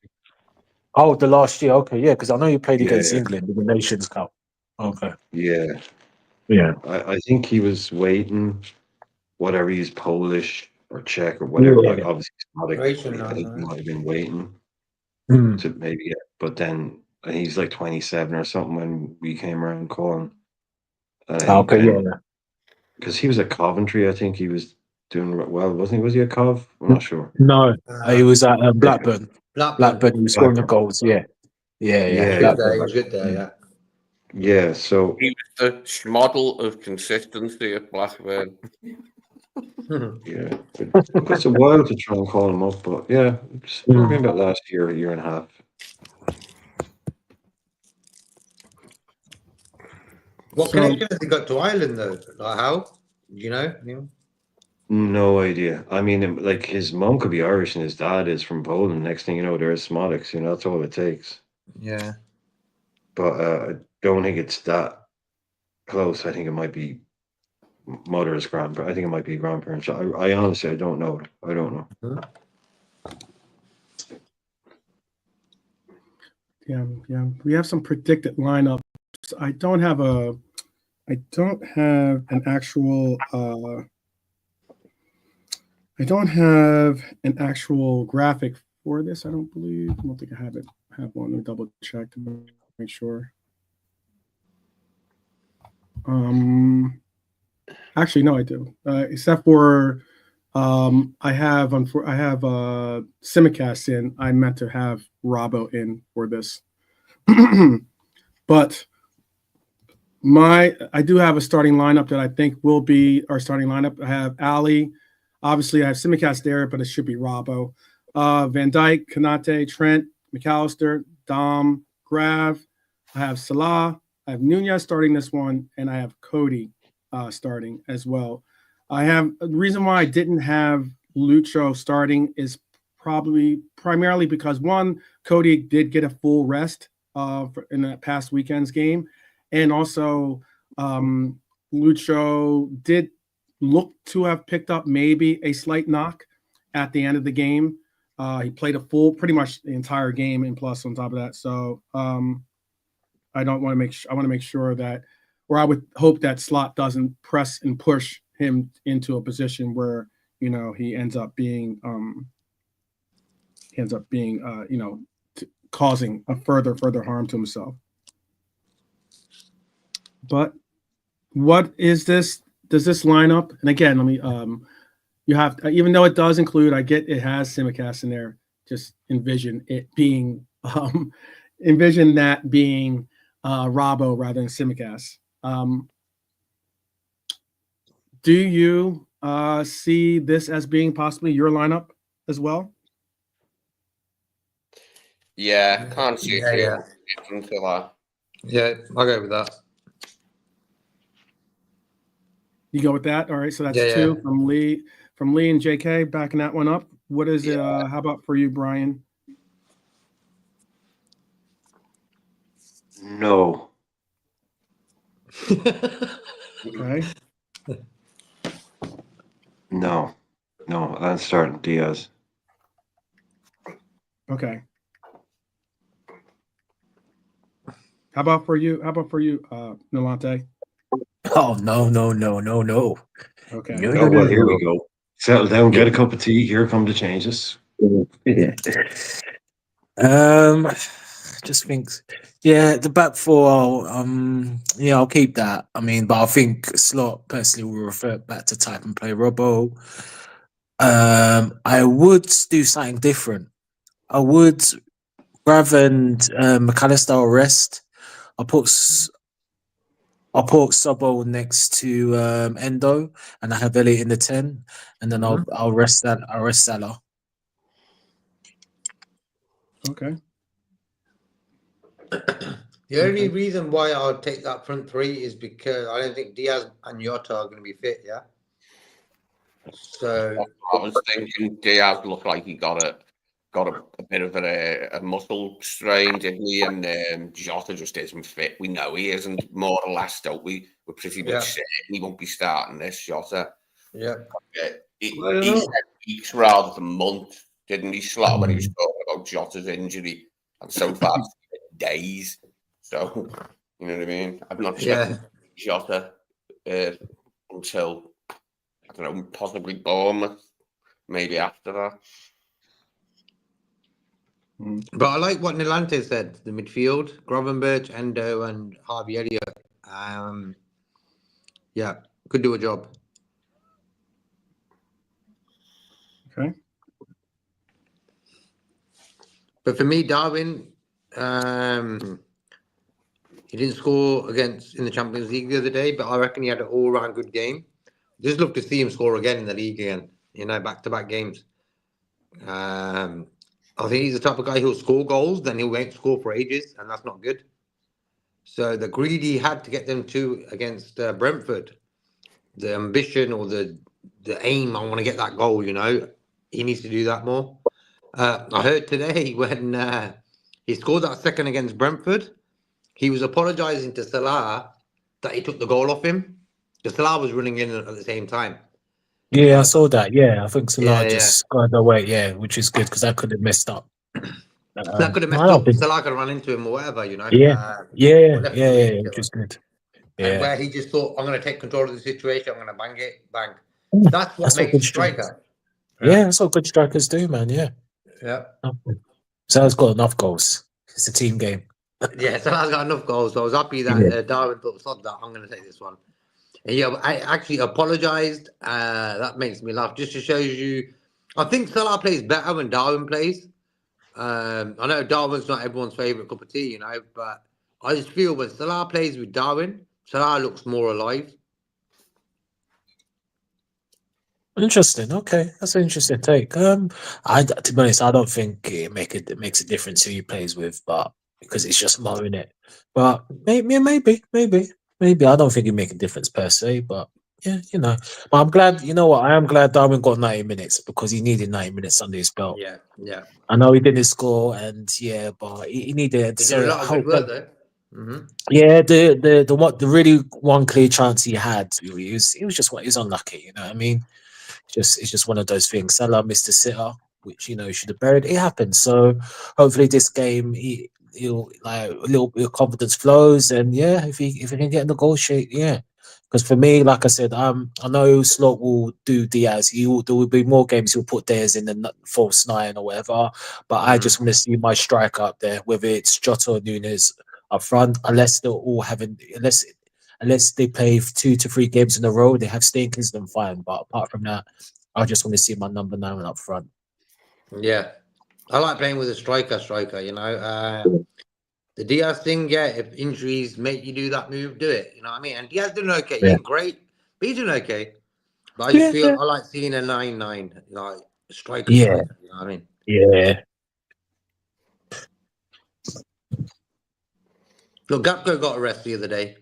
Oh, the last year. Okay, yeah, because I know you played against England in the Nations Cup. Okay. Yeah. Yeah. I think he was waiting, whatever he's Polish or Czech or whatever. Yeah. Like obviously, I think he might have been waiting to maybe get, but then he's like 27 or something when we came around calling. Because he was at Coventry, I think he was doing well, wasn't he? Was he at Cov? I'm not sure. No, he was at Blackburn. Blackburn, he was scoring the goals. Yeah. He was good there, yeah. Yeah, so He was the model of consistency at Blackburn. yeah, it took us a while to try and call him up, but yeah, it's been about last year and a half. What connection has he got to Ireland though? Like how? Do you know? Neil? No idea. I mean, like his mom could be Irish and his dad is from Poland. Next thing you know, they're Osmotics. You know, that's all it takes. Yeah. But I don't think it's that close. I think it might be mother's grandparents. I think it might be grandparents. I honestly, I don't know. I don't know. Yeah. We have some predicted lineups. I don't have an actual. I don't have an actual graphic for this. I don't think I have one. Let me double check to make sure. Actually, no, I do. Except for I have Simicast in. I meant to have Robbo in for this, but I do have a starting lineup that I think will be our starting lineup. I have Ali. Obviously, I have Simicast there, but it should be Robbo. Van Dijk, Kanate, Trent, McAllister, Dom, Grav. I have Salah. I have Nunez starting this one, and I have Cody starting as well. I have the reason why I didn't have Lucho starting is primarily because one, Cody did get a full rest in that past weekend's game, and also Lucho did look to have picked up maybe a slight knock at the end of the game. He played pretty much the entire game, and plus on top of that. So I want to make sure that, or I would hope that Slot doesn't press and push him into a position where he ends up being causing a further harm to himself. But what is this? Does this line up? And again, let me. You have, even though it does include, it has Simicast in there. Just envision it being, envision that being Robbo rather than Simicast. Do you see this as being possibly your lineup as well? Yeah, can't see it Yeah. until that. Yeah, I'll go with that. You go with that? All right, so that's Yeah, two yeah. from Lee and JK, backing that one up. What is it? How about for you, Brian? No. Okay. No, I'm starting Diaz. Okay. How about for you, Nolante? Oh, no. Okay. No. Well, here we go. Settle down, get a cup of tea. Here come the changes. Yeah. Just think, the back four. I'll keep that. I mean, but I think Slot personally will revert back to type and play Robbo. I would do something different. I would, rather than McAllister rest, I'll put Sobbo next to Endo, and I have Elliot in the 10, and then I'll rest Salah. Okay. The only reason why I'll take that front three is because I don't think Diaz and Jota are going to be fit. Yeah. So I was thinking Diaz looked like he got a bit of a muscle strain, didn't he? And Jota just isn't fit. We know he isn't, more or less, don't we? We're pretty much certain he won't be starting this, Jota. Yeah. He said weeks rather than months, didn't he, Slot, when he was talking about Jota's injury? And so far, days. So, you know what I mean? I'm not expecting Jota until, I don't know, possibly Bournemouth, maybe after that. But I like what Nolante said, the midfield, Gravenberch, Endo, and Harvey Elliott. Could do a job. Okay. But for me, Darwin, He didn't score in the Champions League the other day, but I reckon he had an all-round good game. Just love to see him score again in the league again, back-to-back games. I think he's the type of guy who'll score goals, then he won't score for ages, and that's not good. So the greed he had to get them two against Brentford, the ambition or the aim, I want to get that goal, he needs to do that more. I heard today when he scored that second against Brentford, he was apologising to Salah that he took the goal off him. Because Salah was running in at the same time. Yeah, I saw that. Yeah, I think Salah Yeah. just got away. Which is good because that could have messed up. That could have messed up. Salah could have run into him or whatever, Yeah, which is good. Yeah. And where he just thought, I'm going to take control of the situation, I'm going to bang it, bang. That's what makes a striker. Yeah, that's what good strikers do, man. Yeah. Yeah. Salah's got enough goals. It's a team game. Yeah, Salah's got enough goals. So I was happy that Darwin thought, sod that, I'm going to take this one. And yeah, I actually apologised. That makes me laugh. Just to show you, I think Salah plays better when Darwin plays. I know Darwin's not everyone's favourite cup of tea, but I just feel when Salah plays with Darwin, Salah looks more alive. Interesting. Okay, that's an interesting take. To be honest, I don't think it makes a difference who he plays with, but because it's just mowing it. But maybe. I don't think it make a difference per se, but yeah, But I'm glad. You know what? I am glad Darwin got 90 minutes because he needed 90 minutes under his belt. Yeah. I know he didn't score, and but he needed. He did a lot of good work though. Mm-hmm. Yeah, the really one clear chance he had, he was unlucky. You know what I mean? It's just one of those things. Salah missed a sitter, which he should have buried. It happens. So hopefully this game he'll like a little bit of confidence flows, and if he can get in the goal sheet, Because for me, like I said, I know Slot will do Diaz. There will be more games he'll put Diaz in the false 9 or whatever. But I just want to see my striker up there, whether it's Jota or Nunes up front, unless they're all unless they play 2 to 3 games in a row, they have stinkers, then fine. But apart from that, I just want to see my number 9 up front. Yeah, I like playing with a striker. The Diaz thing, if injuries make you do that move, do it. You know what I mean? And Diaz doing okay. He ain't great, but he's doing okay. But I just feel I like seeing a 9-9, like a striker. You know what I mean? Yeah. Look, Gakpo got a rest the other day.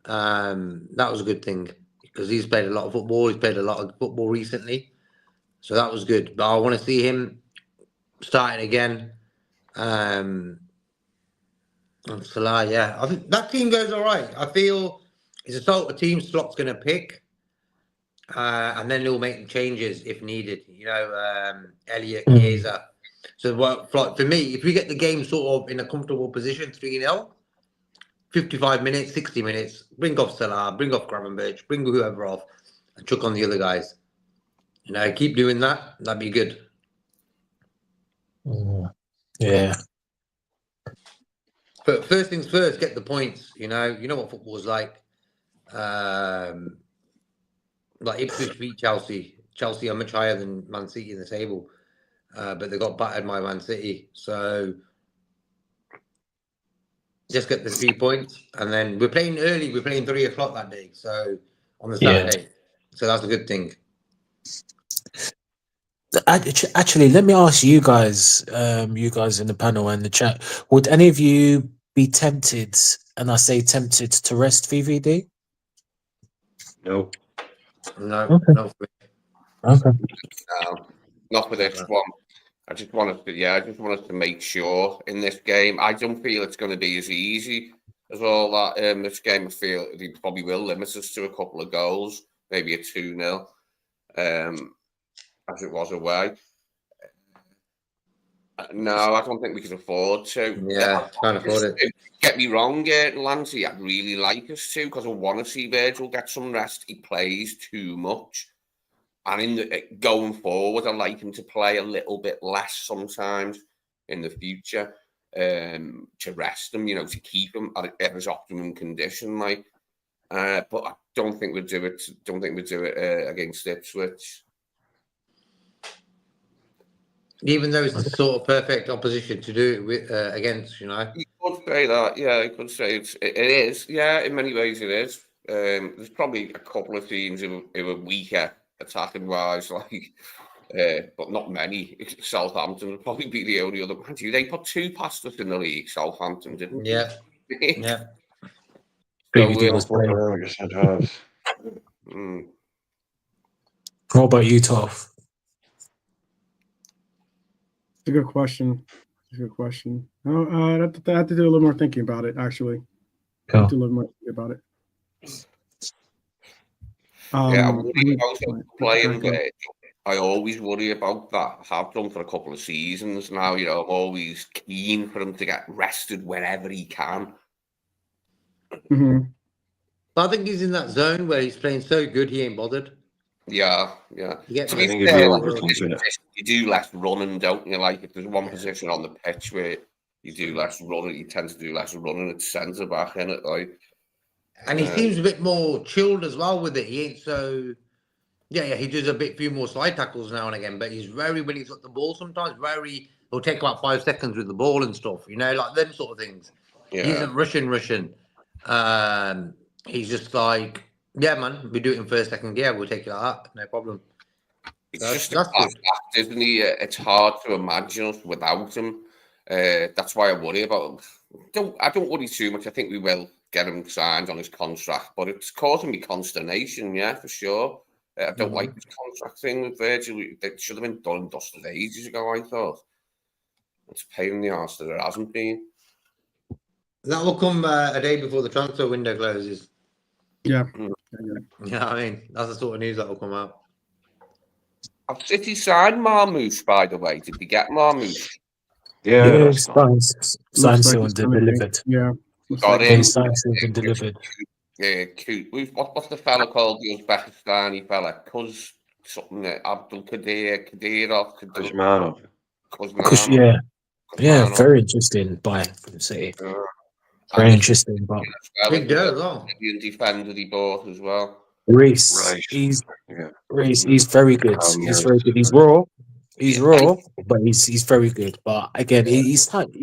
That was a good thing because he's played a lot of football. He's played a lot of football recently, so that was good. But I want to see him starting again. And Salah, I think that team goes all right. I feel it's a sort of team Slot's going to pick, and then he'll make changes if needed. Elliot, Chiesa. So for me, if we get the game sort of in a comfortable position, 3-0. 55 minutes, 60 minutes, bring off Salah, bring off Gravenberch, bring whoever off, and chuck on the other guys. Keep doing that. That'd be good. Yeah. But first things first, get the points. You know what football's like. Like Ipswich beat Chelsea. Chelsea are much higher than Man City in the table, but they got battered by Man City. So just get the 3 points, and then we're playing early. We're playing 3 o'clock that day, so on the Saturday. So that's a good thing. Actually, let me ask you guys in the panel and the chat, would any of you be tempted, and I say tempted, to rest VVD? No. No. Okay. No. Okay. No, not for this one. I just want us to make sure in this game. I don't feel it's going to be as easy as all that. This game, I feel he probably will limit us to a couple of goals, maybe a 2-0, as it was away. No, I don't think we can afford to. Yeah, can't afford it. Get me wrong, Lancey, I'd really like us to, because I want to see Virgil get some rest. He plays too much. And going forward, I like him to play a little bit less sometimes in the future, to rest him, to keep him at his optimum condition. But I don't think we'll do it. Against Ipswich. Even though it's the sort of perfect opposition to do it with against, He could say that. Yeah, I could say it is. Yeah, in many ways it is. There's probably a couple of teams who are weaker attacking wise, like, but not many. Southampton would probably be the only other. They put 2 past us in the league. Southampton didn't. Yeah. They? Yeah. Big So, deals, What bro. around your centre halves? What about you, Toff? It's a good question. It's a good question. I have to do a little more thinking about it, actually. I have to do a little more thinking about it. Yeah, I worry about playing. I always worry about that. I have done for a couple of seasons now. You know, I'm always keen for him to get rested whenever he can. Mm-hmm. But I think he's in that zone where he's playing so good he ain't bothered. Yeah. To be I think fair, you do less running, don't you? Like, if there's one position on the pitch where you do less running, you tend to do less running. It's centre back, isn't it? Like, and he seems a bit more chilled as well with it. He ain't so. Yeah, he does a few more slide tackles now and again, but he's very, when he's got the ball sometimes, he'll take about 5 seconds with the ball and stuff, you know, like them sort of things. Yeah. He isn't rushing. He's just like, yeah, man, we do it in first, second gear, we'll take it like that, no problem. It's just a class act, isn't he? It's hard to imagine us without him. That's why I worry about him. I don't worry too much. I think we will get him signed on his contract, but it's causing me consternation, yeah, for sure. I don't like this contract thing with Virgil. It should have been done and dusted ages ago, I thought. It's a pain in the arse that it hasn't been. That will come a day before the transfer window closes. Yeah. Yeah, I mean, that's the sort of news that will come out. Have City signed Marmoush, by the way? Did we get Marmoush? Yeah, signed sealed and delivered. Yeah. Signed sealed and delivered. What's the fella called? The Uzbekistani fella? Something Abdul Kadirov. Yeah. Yeah, very interesting buy from City. Very interesting, but big deal as well. Indian defender he bought as well. Reece, he's very good. He's very good. He's raw. But he's very good. But again, you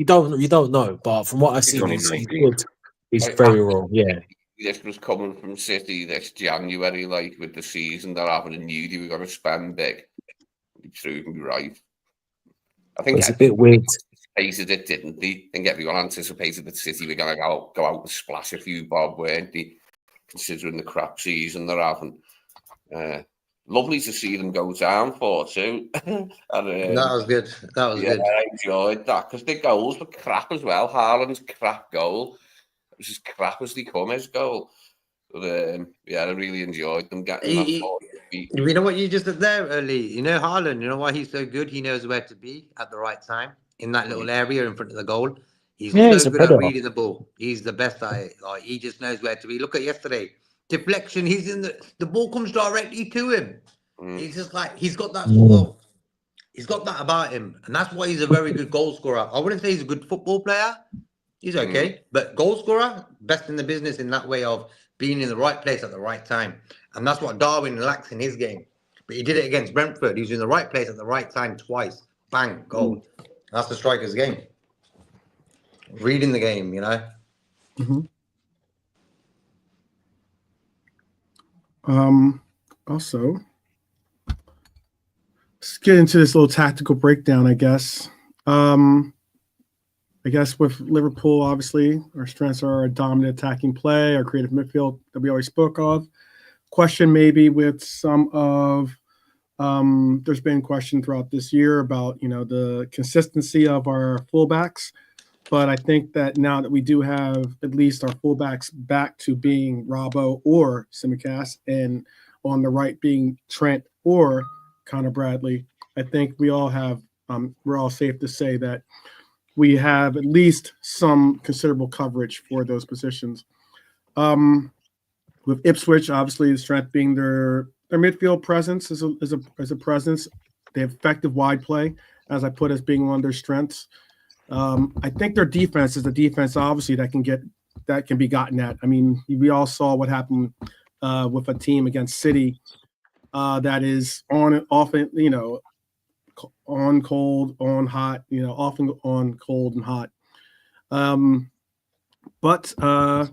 don't know. But from what I've seen, he's good. He's very raw. Yeah. This was coming from City this January, like with the season they're having, and knew they were going to spend big. He proved me right. I think it's a bit weird. Anticipated it, didn't they? I think everyone anticipated that City were going to go out and splash a few bob, weren't they? Considering the crap season they're having. Lovely to see them go down 4-2. And, that was good. That was good. I enjoyed that because their goals were crap as well. Haaland's crap goal. It was as crap as they come, his goal. But I really enjoyed them getting that. You know what you just said there, Lee? You know Haaland, you know why he's so good? He knows where to be at the right time in that little area in front of the goal. He's so good at reading the ball. He's the best at it. Like, he just knows where to be. Look at yesterday. Deflection, he's in the ball comes directly to him. He's just like, he's got that sort of, he's got that about him. And that's why he's a very good goal scorer. I wouldn't say he's a good football player. He's okay. But goal scorer, best in the business in that way of being in the right place at the right time. And that's what Darwin lacks in his game. But he did it against Brentford. He was in the right place at the right time twice. Bang, goal. That's the striker's game. Reading the game, you know. Also, let's get into this little tactical breakdown, I guess. I guess with Liverpool, obviously, our strengths are our dominant attacking play, our creative midfield that we always spoke of. Question maybe with some of there's been question throughout this year about, the consistency of our fullbacks. But I think that now that we do have at least our fullbacks back to being Robbo or Tsimikas, and on the right being Trent or Connor Bradley, I think we all have, we're all safe to say that we have at least some considerable coverage for those positions. With Ipswich, obviously, the strength being their midfield presence is a presence. They have effective wide play, as I put as being one of their strengths. I think their defense is a defense, obviously, that can be gotten at. I mean, we all saw what happened with a team against City that is often on cold, on hot, often on cold and hot. But I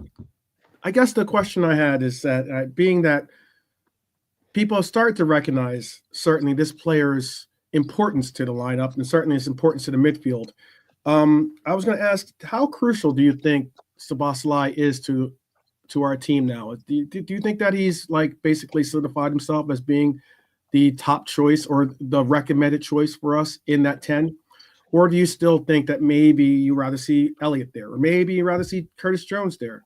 guess the question I had is that being that people start to recognize certainly this player's importance to the lineup and certainly his importance to the midfield. I was going to ask, how crucial do you think Szoboszlai is to our team now? Do you think that he's like basically solidified himself as being the top choice or the recommended choice for us in that 10? Or do you still think that maybe you rather see Elliott there, or maybe you rather see Curtis Jones there?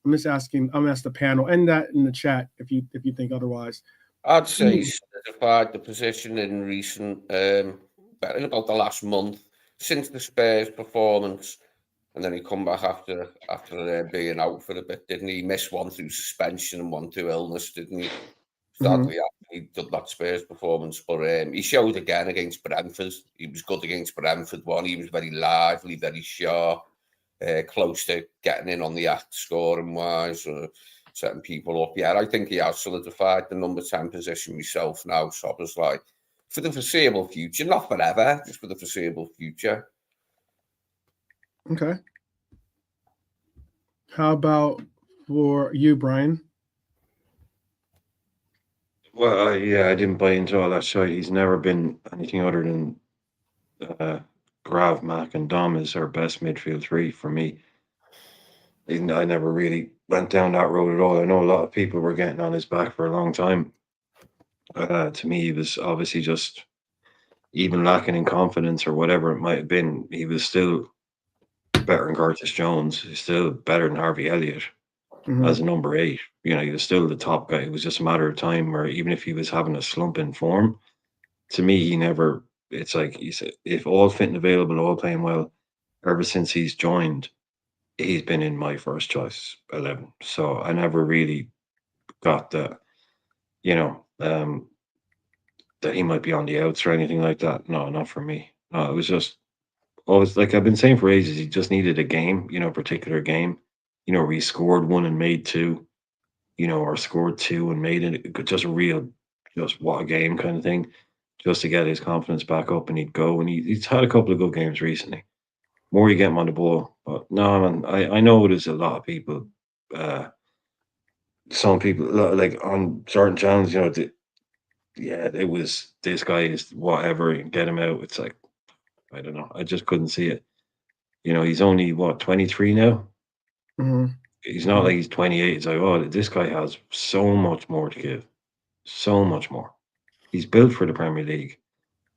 I'm just asking. I'm asking the panel and that in the chat if you think otherwise. I'd say he's solidified the position in recent, in about the last month since the Spurs performance, and then he come back after being out for a bit, didn't he? Missed one through suspension and one through illness, didn't he? Sadly, he did that Spurs performance, but he showed again against Brentford. He was good against Brentford. He was very lively, very sharp, close to getting in on the act, scoring wise, setting people up. Yeah, I think he has solidified the number 10 position myself now. So I was like, for the foreseeable future, not forever, just for the foreseeable future. Okay. How about for you, Brian? Well, yeah, I didn't buy into all that shit. He's never been anything other than Grav, Mac, and Dom is our best midfield three for me. I never really went down that road at all. I know a lot of people were getting on his back for a long time. To me, he was obviously just even lacking in confidence or whatever it might have been. He was still better than Curtis Jones. He's still better than Harvey Elliott as a number 8. You know, he was still the top guy. It was just a matter of time where even if he was having a slump in form, to me, he never. It's like he said, if all fit and available, all playing well, ever since he's joined, he's been in my first choice 11. So I never really got that, that he might be on the outs or anything like that. No, not for me. No, it was just always like I've been saying for ages. He just needed a game, a particular game, where he scored 1 and made 2, or scored 2 and made it. Just a real, just what a game kind of thing, just to get his confidence back up and he'd go. And he's had a couple of good games recently. More you get him on the ball, but no, man, I know there's a lot of people. Some people like on certain channels, it was this guy is whatever and get him out. It's like I don't know. I just couldn't see it. He's only 23 now. He's not like he's 28. It's like, oh, this guy has so much more to give, so much more. He's built for the Premier League.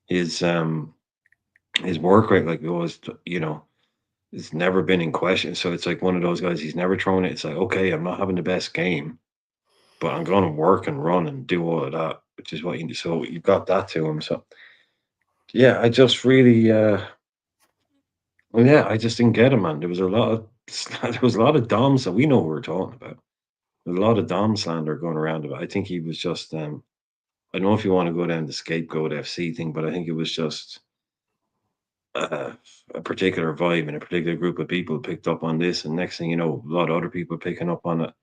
His work rate, like it was, it's never been in question. So it's like one of those guys. He's never thrown it. It's like, okay, I'm not having the best game, but I'm going to work and run and do all of that, which is what you do. So you've got that to him. So yeah, I just really, I just didn't get him, man. There was a lot of Dom. So we know what we're talking about. There's a lot of Dom slander going around about. I think he was just, I don't know if you want to go down the scapegoat FC thing, but I think it was just a particular vibe and a particular group of people picked up on this, and next thing you know, a lot of other people picking up on it.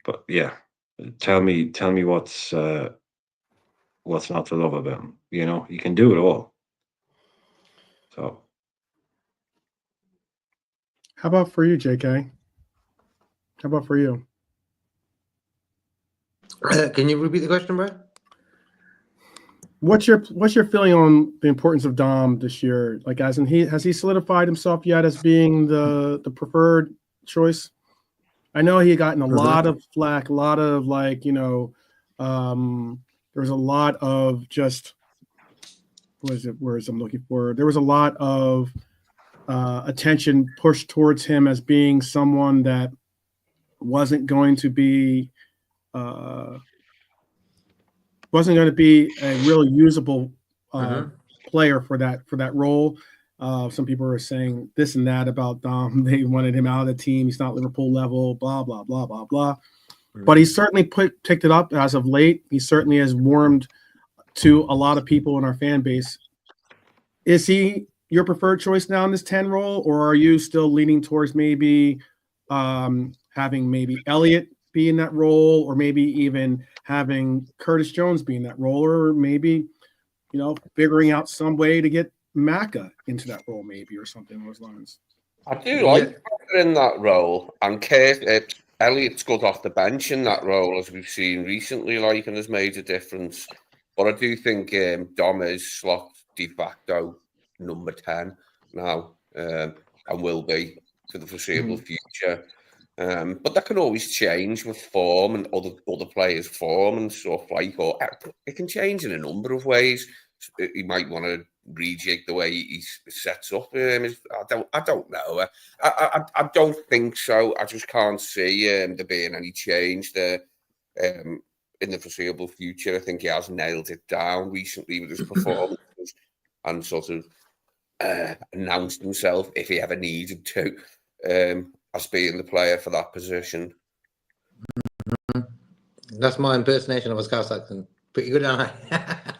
But yeah, tell me what's not to love about him. You can do it all. So, how about for you, JK? How about for you? Can you repeat the question, bro? What's your feeling on the importance of Dom this year? Like, has he solidified himself yet as being the preferred choice? I know he had gotten a lot of flack, a lot of there was a lot of just words I'm looking for. There was a lot of attention pushed towards him as being someone that wasn't going to be a really usable player for that role. Some people are saying this and that about Dom. They wanted him out of the team. He's not Liverpool level, blah, blah, blah, blah, blah. But he certainly picked it up as of late. He certainly has warmed to a lot of people in our fan base. Is he your preferred choice now in this 10 role, or are you still leaning towards maybe having maybe Elliott be in that role, or maybe even having Curtis Jones be in that role, or maybe, figuring out some way to get Maka into that role maybe, or something along those lines? I do like Parker in that role, and Elliott's good off the bench in that role, as we've seen recently, like, and has made a difference. But I do think Dom is slot de facto number 10 now, and will be for the foreseeable future. But that can always change with form and other players' form and stuff like. Or it can change in a number of ways. He might want to rejig the way he sets up. I don't know. I don't think so. I just can't see there being any change there in the foreseeable future. I think he has nailed it down recently with his performances and sort of announced himself, if he ever needed to, as being the player for that position. That's my impersonation of a Scouse accent. Pretty good, aren't I?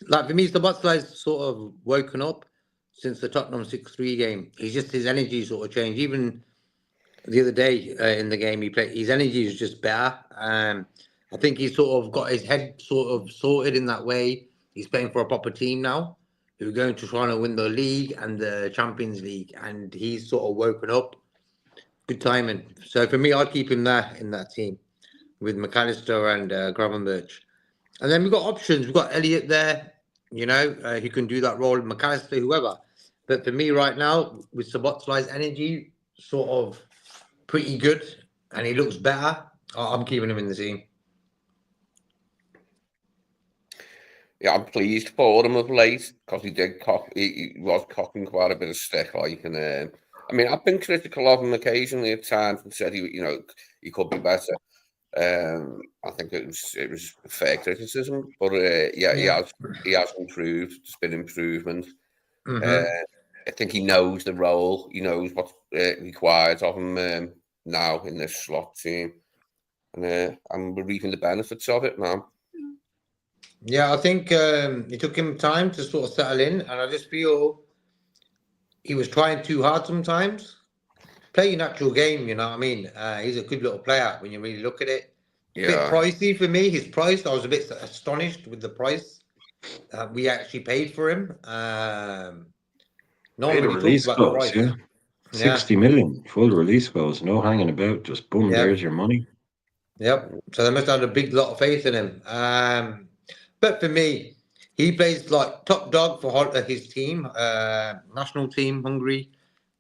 Like for me, Szoboszlai's sort of woken up since the Tottenham 6-3 game. His energy sort of changed. Even the other day in the game he played, his energy is just better. I think he's sort of got his head sort of sorted in that way. He's playing for a proper team now, who are going to try and win the league and the Champions League, and he's sort of woken up. Good timing. So for me, I'd keep him there in that team with McAllister and Gravenberch. And then we've got options. We've got Elliott there, he can do that role, McAllister, whoever. But for me right now, with Szoboszlai's energy, sort of pretty good, and he looks better, I'm keeping him in the team. Yeah, I'm pleased for him of late, because he was cocking quite a bit of stick, like, and I mean, I've been critical of him occasionally at times and said he could be better. I think it was fair criticism, but he has improved. There's been improvement. I think he knows the role. He knows what's required of him now in this slot team, and we're reaping the benefits of it now. Yeah, I think it took him time to sort of settle in, and I just feel he was trying too hard sometimes. Play your natural game, you know what I mean? He's a good little player when you really look at it. Yeah. Bit pricey for me. His price, I was a bit astonished with the price we actually paid for him. No one really talks about the price. Yeah. 60 million full release clause, no hanging about, just boom, there's your money. Yep. So they must have had a big lot of faith in him. But for me, he plays like top dog for his team, national team, Hungary.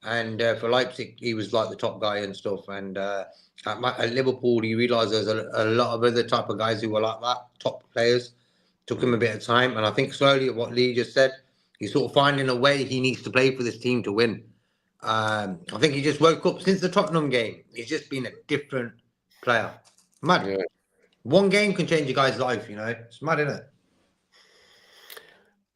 And for Leipzig, he was like the top guy and stuff. And at Liverpool, he realised there's a lot of other type of guys who were like that, top players. Took him a bit of time. And I think slowly, what Lee just said, he's sort of finding a way he needs to play for this team to win. I think he just woke up since the Tottenham game. He's just been a different player. Mad. Yeah. One game can change a guy's life, It's mad, isn't it?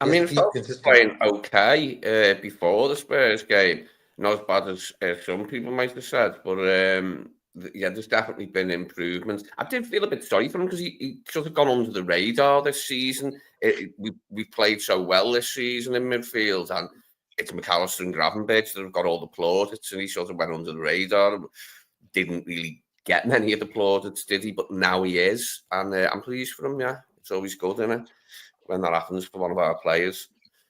I mean, Fox was playing okay before the Spurs game. Not as bad as some people might have said, but there's definitely been improvements. I did feel a bit sorry for him because he sort of gone under the radar this season. We played so well this season in midfield, and it's McAllister and Gravenberch that have got all the plaudits, and he sort of went under the radar and didn't really get many of the plaudits, did he? But now he is, and I'm pleased for him, yeah. It's always good, isn't it, when that happens for one of our players.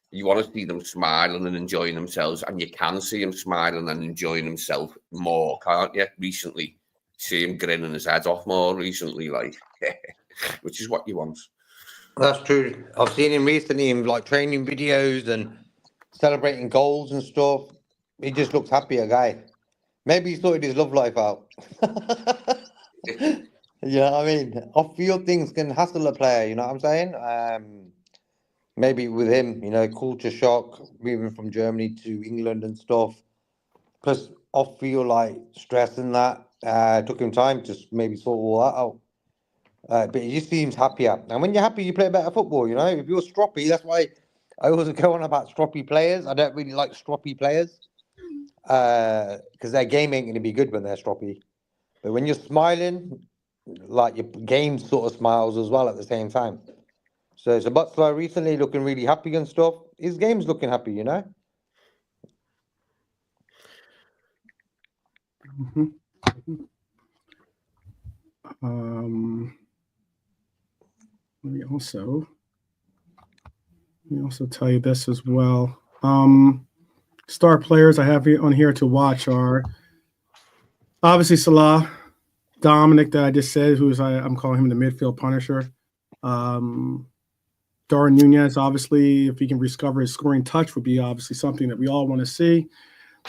You want to see them smiling and enjoying themselves, and you can see him smiling and enjoying himself more, can't you? Recently, see him grinning his head off more recently, like, which is what you want. That's true. I've seen him recently in like training videos and celebrating goals and stuff. He just looks happier guy. Maybe he sorted his love life out. You know what I mean? Off-field things can hassle a player, you know what I'm saying? Maybe with him, culture shock, moving from Germany to England and stuff. Plus, off-field, like, stress and that. Took him time to maybe sort all that out. But he just seems happier. And when you're happy, you play better football, If you're stroppy, that's why I always go on about stroppy players. I don't really like stroppy players. Because their game ain't going to be good when they're stroppy. But when you're smiling, like, your game sort of smiles as well at the same time. So Szoboszlai recently looking really happy and stuff. His game's looking happy, Mm-hmm. Let me also tell you this as well. star players I have on here to watch are obviously Salah, Dominic that I just said, I'm calling him the midfield punisher. Darwin Nunez, obviously, if he can discover his scoring touch, would be obviously something that we all want to see.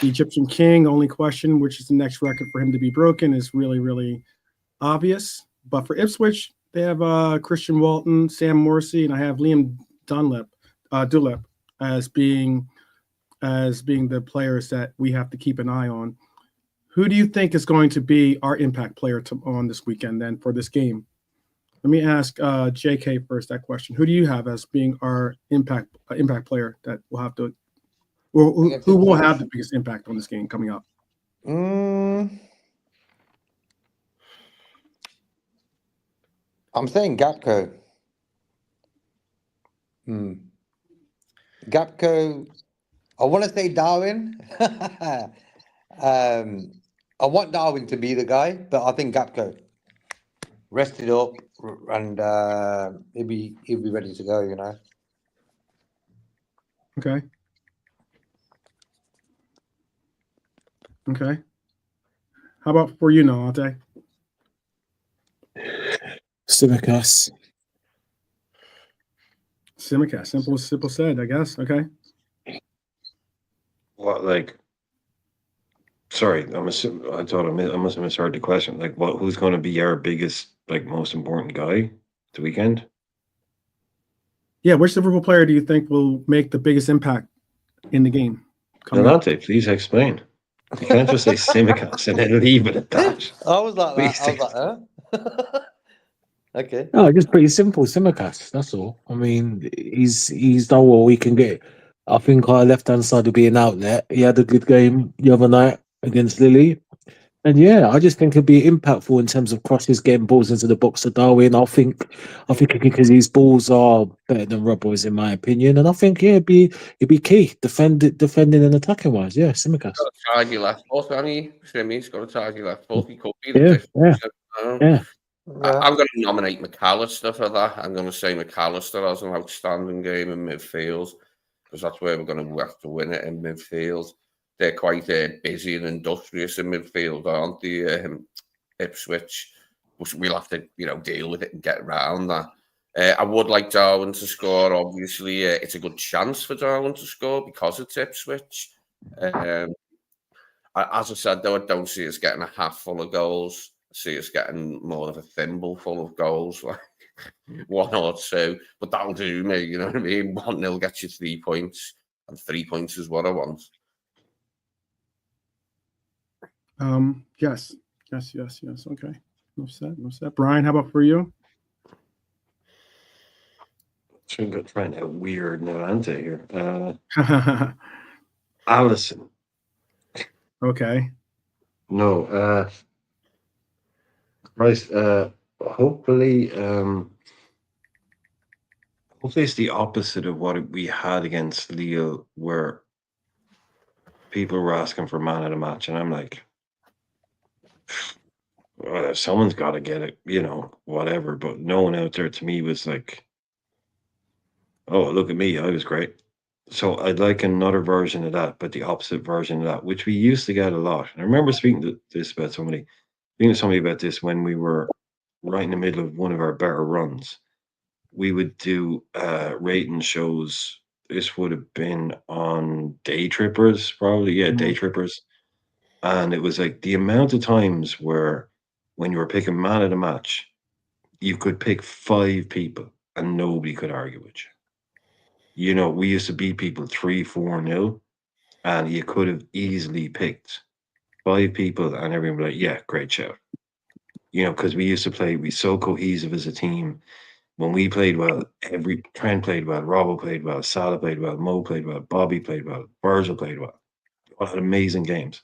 The Egyptian King, only question, which is the next record for him to be broken, is really, really obvious. But for Ipswich, they have Christian Walton, Sam Morsey, and I have Liam Dulep as being the players that we have to keep an eye on. Who do you think is going to be our impact player on this weekend then for this game? Let me ask JK first that question. Who do you have as being our impact player that will have to, or who will have the biggest impact on this game coming up? I'm saying Gapco. Gapco. I want to say Darwin. I want Darwin to be the guy, but I think Gapco rested up and he'll be ready to go. You know. Okay. How about for you, Nalate? Simicast. Simple said, I guess. Okay. What, like? Sorry, I must have misheard the question. Like, what? Who's going to be our biggest, like, most important guy the weekend? Yeah, which Liverpool player do you think will make the biggest impact in the game? Nalate, please explain. You can't just say Simicast and then leave it at that. I was like that. Huh? Okay. No, just pretty simple. Simicast. That's all. I mean, he's done what we can get. I think our left hand side will be an outlet. He had a good game the other night against Lily. And yeah, I just think he'll be impactful in terms of crosses, getting balls into the box to Darwin. I think because his balls are better than Robbo's in my opinion, and I think it'd be key defending and attacking wise. Yeah, Simicast. Got a tidy left foot, hasn't he? Frenemies got a tidy left foot. He could be the Yeah. I'm going to nominate McAllister for that. I'm going to say McAllister has an outstanding game in midfield because that's where we're going to have to win it in midfield. They're quite busy and industrious in midfield, aren't they? Ipswich, we'll have to, deal with it and get around that. I would like Darwin to score. Obviously, it's a good chance for Darwin to score because it's Ipswich. As I said, though, I don't see us getting a half full of goals. I see us getting more of a thimble full of goals, like 1 or 2. But that'll do me, you know what I mean? 1-0 gets you 3 points, and 3 points is what I want. Yes. Okay. No set. Brian, how about for you? I'm going to try and have weird Nalante here. Allison. Okay. No. Christ. Hopefully it's the opposite of what we had against Lille, where people were asking for man of the match, and I'm like, well, someone's got to get it, whatever. But no one out there to me was like, oh, look at me, I was great. So I'd like another version of that, but the opposite version of that, which we used to get a lot. And I remember speaking to somebody about this when we were right in the middle of one of our better runs. We would do rating shows. This would have been on Day Trippers, probably. Yeah, Day Trippers. And it was like the amount of times where when you were picking man of the match, you could pick 5 people and nobody could argue with you. We used to beat people 3-4-0, and you could have easily picked 5 people and everyone would be like, yeah, great shout. Because we used to play, we so cohesive as a team. When we played well, Trent played well, Robbo played well, Salah played well, Mo played well, Bobby played well, Virgil played well. All had amazing games.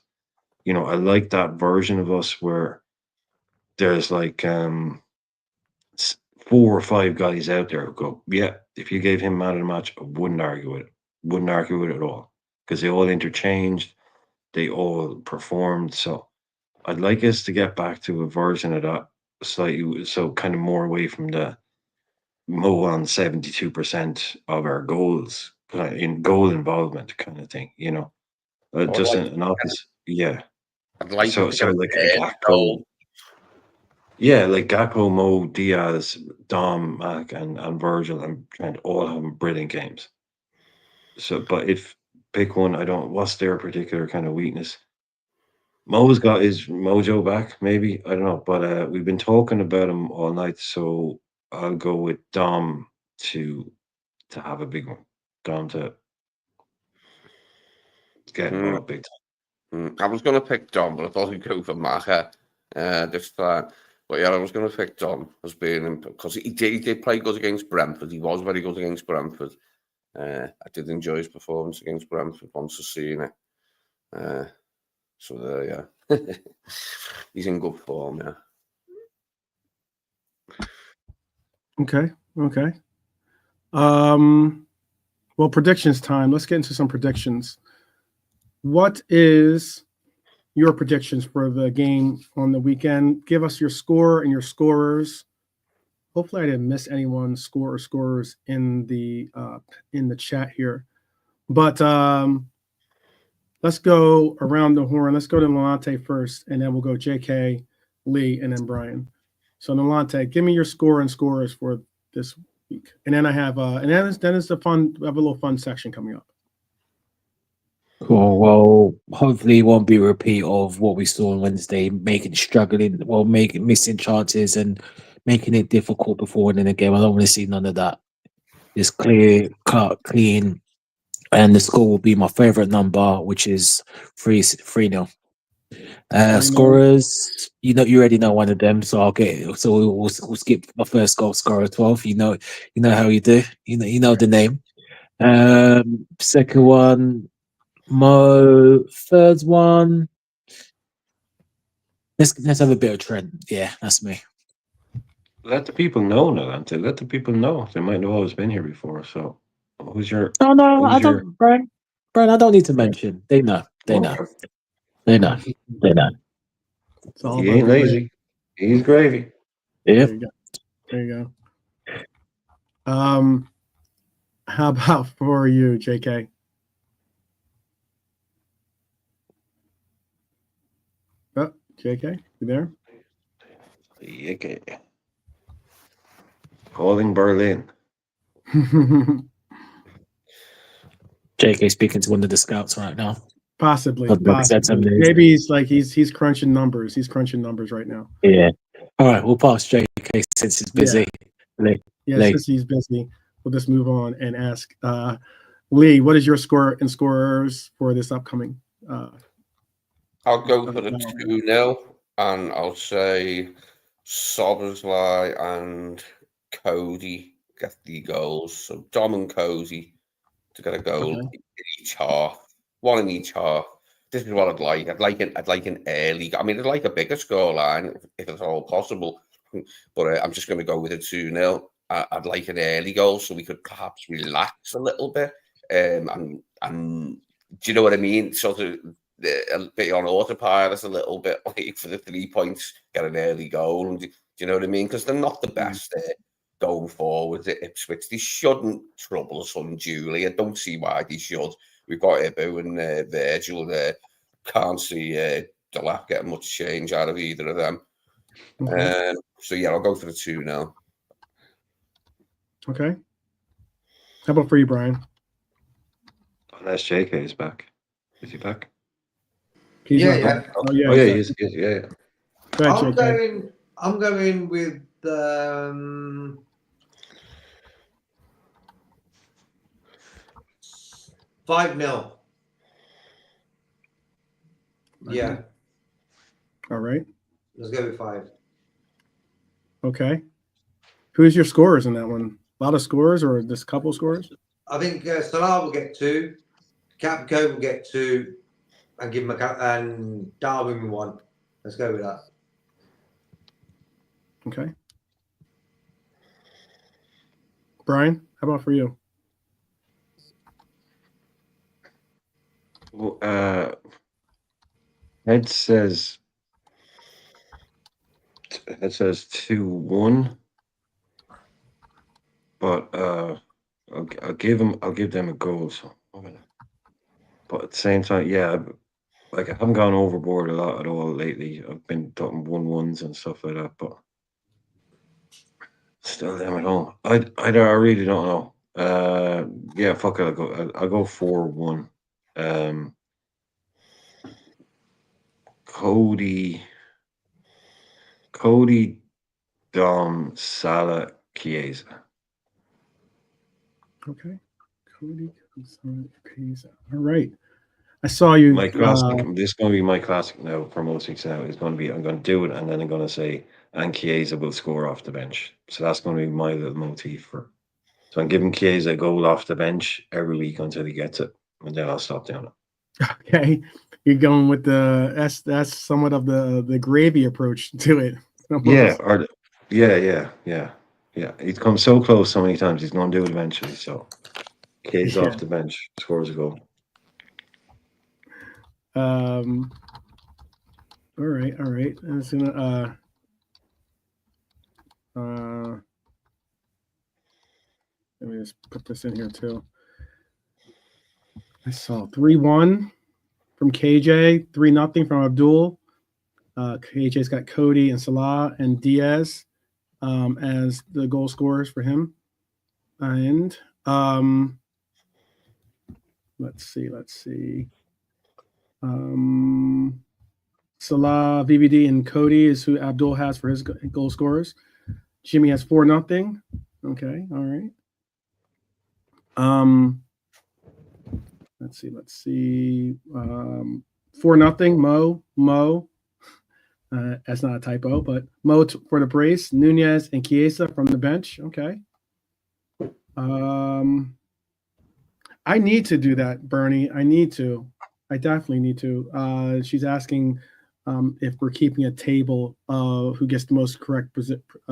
I like that version of us where there's like 4 or 5 guys out there who go, yeah, if you gave him man of the match, I wouldn't argue with it. Wouldn't argue with it at all. Because they all interchanged, they all performed. So I'd like us to get back to a version of that slightly, so kind of more away from the Mo on 72% of our goals in goal involvement kind of thing. just like an opposite. Yeah. I'd like So to get like an a early Gakpo. goal. Yeah, like Gakpo, Mo, Diaz, Dom, Mac, and Virgil and Trent all having brilliant games. So, but if pick one, what's their particular kind of weakness? Mo's got his mojo back, maybe. I don't know. But we've been talking about him all night, so I'll go with Dom to have a big one. Dom to get involved big time. I was going to pick Dom, but I thought he'd go for Maca this time. But yeah, I was going to pick Dom as being because he did play good against Brentford. He was very good against Brentford. I did enjoy his performance against Brentford once I've seen it. So there, yeah, he's in good form. Yeah. Okay. Well, predictions time. Let's get into some predictions. What is your predictions for the game on the weekend? Give us your score and your scorers. Hopefully, I didn't miss anyone score or scorers in the chat here. But let's go around the horn. Let's go to Nolante first, and then we'll go JK, Lee, and then Brian. So Nolante, give me your score and scorers for this week, and then I have and then it's the fun. We have a little fun section coming up. Cool. Well, hopefully it won't be a repeat of what we saw on Wednesday, making missing chances and making it difficult before winning the game. I don't want to see none of that. Just clear, cut, clean, and the score will be my favorite number, which is 3-0. Scorers, you already know one of them, so I'll get. So we'll skip my first goal scorer 12. You know how you do. You know the name. Second one, Mo. Third one, let's have a bit of Trent. Yeah, that's me. Let the people know, Ante. Let the people know. They might not always been here before. So, who's your? No, I don't, Brian. I don't need to mention. They know. They know. They know. They know. He ain't lazy. He's gravy. Yeah. There you go. How about for you, JK? Oh, JK, you there? JK. Calling Berlin. JK speaking to one of the scouts right now. Possibly. Maybe he's crunching numbers. He's crunching numbers right now. Yeah. All right, we'll pass JK since he's busy. Yeah, since he's busy, we'll just move on and ask Lee, what is your score and scorers for this upcoming? I'll go for the 2-0, and I'll say Sobersley and Cody get the goals. So Dom and Cody to get a goal in each half, one in each half. This is what I'd like. I'd like an early. I mean, I'd like a bigger scoreline if it's all possible. But I'm just going to go with a 2-0. I'd like an early goal so we could perhaps relax a little bit. And do you know what I mean? Sort of a bit on autopilot a little bit, like for the 3 points, get an early goal. And do you know what I mean? Because they're not the best going forward at Ipswich. They shouldn't trouble us unduly. I don't see why they should. We've got Ibu and Virgil there. Can't see Delap getting much change out of either of them. So yeah, I'll go for the 2-0. Okay. How about for you, Brian? Unless JK is back. Is he back? Yeah. Oh yeah, he is. Yeah. Go ahead, I'm going with 5-0. Yeah. All right. Let's go with 5. Okay. Who's your scorers in that one? A lot of scorers or just a couple scorers? I think Salah will get 2, Capco will get 2, and give and Darwin 1. Let's go with that. Okay. Brian, how about for you? Well, Ed says 2-1, but I'll give them a goal. So I'm gonna But at the same time, yeah, like I haven't gone overboard a lot at all lately. I've been talking 1-1s and stuff like that, but still them at home. I really don't know. Yeah, fuck it. I'll go 4-1. Cody, Dom, Salah, Chiesa. Okay. Cody. All right. I saw you. My classic. This is going to be my classic now for most weeks now. Is going to be I'm going to do it and then I'm going to say and Chiesa will score off the bench. So that's going to be my little motif for. So I'm giving Chiesa a goal off the bench every week until he gets it, and then I'll stop doing it. Okay, you're going with that's somewhat of the gravy approach to it. Yeah, yeah. He's come so close so many times. He's going to do it eventually. So Chiesa off the bench scores a goal. All right. I'm just gonna let me just put this in here too. I saw 3-1 from KJ, 3-0 from Abdul. KJ's got Cody and Salah and Diaz as the goal scorers for him. And let's see. Salah, VVD, and Cody is who Abdul has for his goal scorers. Jimmy has 4-0. Okay, all right. Let's see. 4-0. Mo. That's not a typo, but Mo for the brace. Nunez and Chiesa from the bench. Okay. I need to do that, Bernie. I definitely need to. She's asking if we're keeping a table of who gets the most correct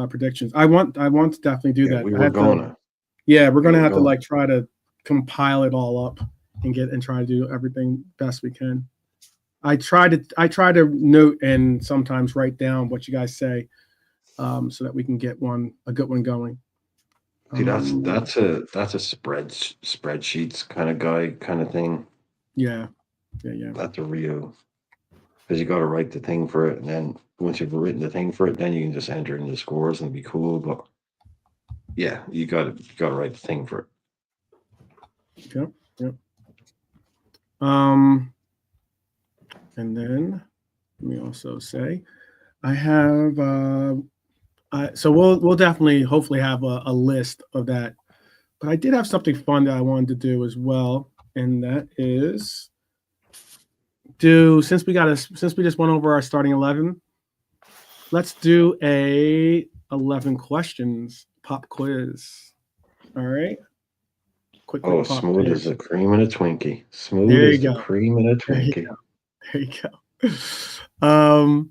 predictions. I want to definitely do that. We're going to have to like try to compile it all up and try to do everything best we can. I try to note and sometimes write down what you guys say, so that we can get a good one going. See, that's a spreadsheets kind of guy kind of thing. Yeah. That's a real, because you got to write the thing for it, and then once you've written the thing for it, then you can just enter in the scores and be cool. But yeah, you got to write the thing for it. Yep. And then let me also say, I have. So we'll definitely, hopefully, have a list of that. But I did have something fun that I wanted to do as well, and that is since we just went over our starting 11, let's do a 11 questions pop quiz. All right. Quick smooth quiz. as a cream and a Twinkie. Smooth as the cream and a Twinkie. There you go. I'll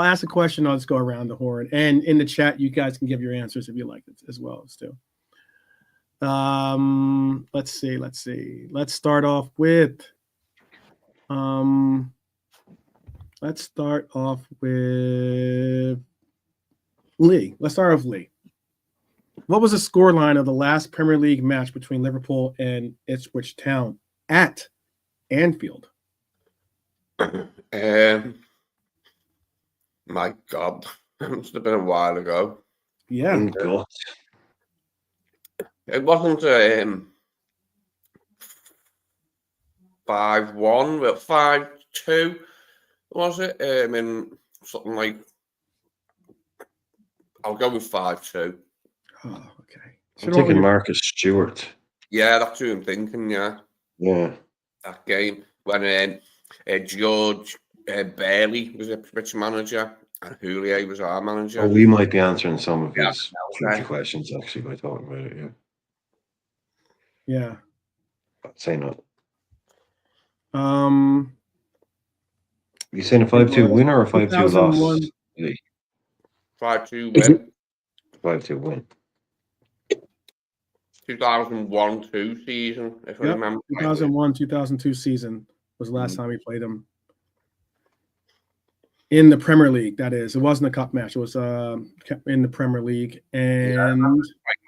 ask a question. I'll just go around the horn, and in the chat, you guys can give your answers if you like it as well too. Let's see. Let's start off with. Lee. Let's start off Lee. What was the scoreline of the last Premier League match between Liverpool and Ipswich Town at Anfield? My God, it must have been a while ago. Yeah. It wasn't 5-1, but 5-2, was it? In something like, I'll go with 5-2. Oh, okay. I'm thinking Marcus Stewart. Yeah, that's who I'm thinking. Yeah. That game when George Bailey was Ipswich manager and Houllier was our manager. Oh, we might be answering some of his future questions actually by talking about it. Yeah. Say no. You saying a 5-2 win or a 5-2 loss? 5-2 win. 5-2 win. 2001-2 season, if I remember. 2001-2002 season was the last time we played them in the Premier League. That is, it wasn't a cup match. It was in the Premier League, and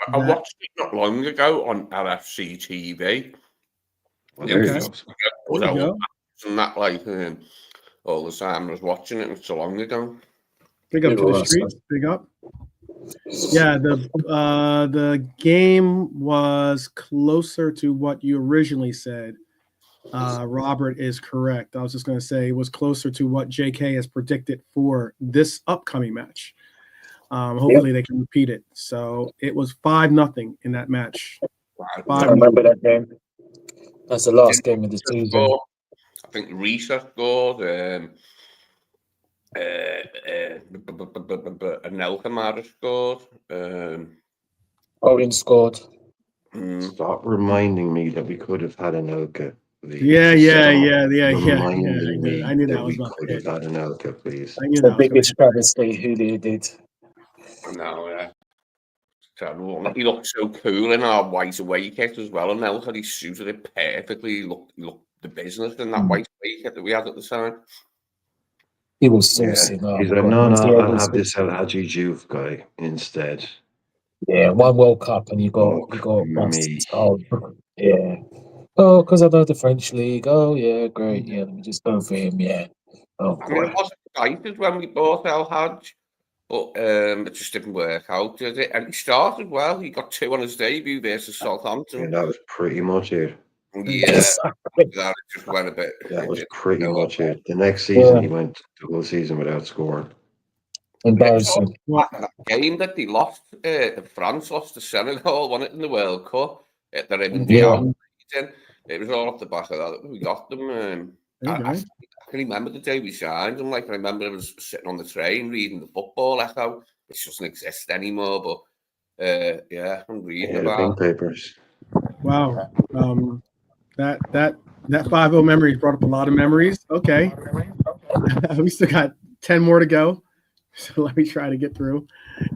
I watched it not long ago on LFC TV. Well, there Okay. you go. There you go. And that, like, all the time I was watching it so long ago. Big up to the streets. Big up. Yeah, the game was closer to what you originally said. Robert is correct. I was just going to say it was closer to what JK has predicted for this upcoming match. Hopefully they can repeat it. So it was 5-0 in that match. I remember that game. That's the last game of the season. I think Risa scored. Anelka might have scored. Owen scored. Stop reminding me that we could have had Anelka. Yeah. Reminding me I knew that that was we about could to have hit. had Anelka, please. The biggest travesty who they did. No, yeah. He looked so cool in our white away kit as well, and Anelka, he suited it perfectly. He looked the business in that white away kit that we had at the time. He was saucing up. He's like, no, I'll have this El Hadji Juve guy instead. Yeah, one World Cup and you got me. oh, yeah. Oh, because I know the French league. Oh, yeah, great. Yeah, let me just go for him. Yeah. Oh, I mean, it wasn't excited when we bought El Hadj, but it just didn't work out, did it? And he started well. He got 2 on his debut versus Southampton. Yeah, that was pretty much it. Yeah, that just went a bit. That was pretty much it. The next season, he went the whole season without scoring. Embarrassing. That game that they lost, France lost to Senegal, won it in the World Cup. It was all off the back of that. We got them. I can remember the day we signed them. Like, I remember I was sitting on the train reading the Football Echo, which doesn't exist anymore. But I'm reading about the pink papers. Wow. That 5-0 memories brought up a lot of memories. Okay. We still got 10 more to go. So let me try to get through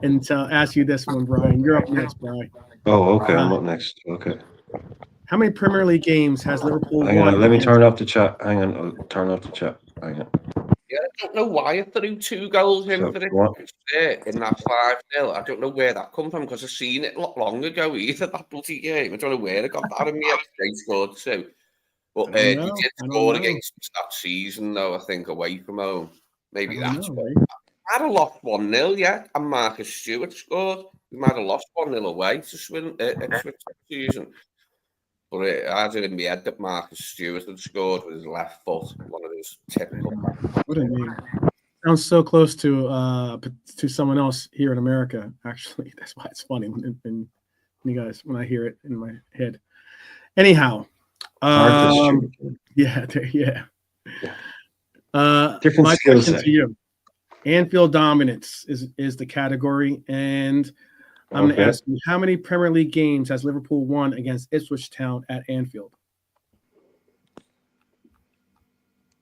and ask you this one, Brian. You're up next, Brian. Oh, okay. I'm up next. Okay. How many Premier League games has Liverpool won? Let me turn off the chat. Hang on. I'll turn off the chat. Hang on. Yeah, I don't know why I threw 2 goals in for it in that 5-0. I don't know where that come from because I've seen it not long ago either, that bloody game. I don't know where I got that in me. They scored 2. But he did score against us that season, though, I think, away from home. Maybe that's what. I had a lost 1-0, yeah, and Marcus Stewart scored. We might have lost 1-0 away to Ipswich season. But I had it in my head that Marcus Stewart had scored with his left foot, one of his typical. What a name! Sounds so close to someone else here in America. Actually, that's why it's funny when you guys when I hear it in my head. Anyhow, different skill set. To you. Anfield dominance is the category, and I'm going to ask you, how many Premier League games has Liverpool won against Ipswich Town at Anfield?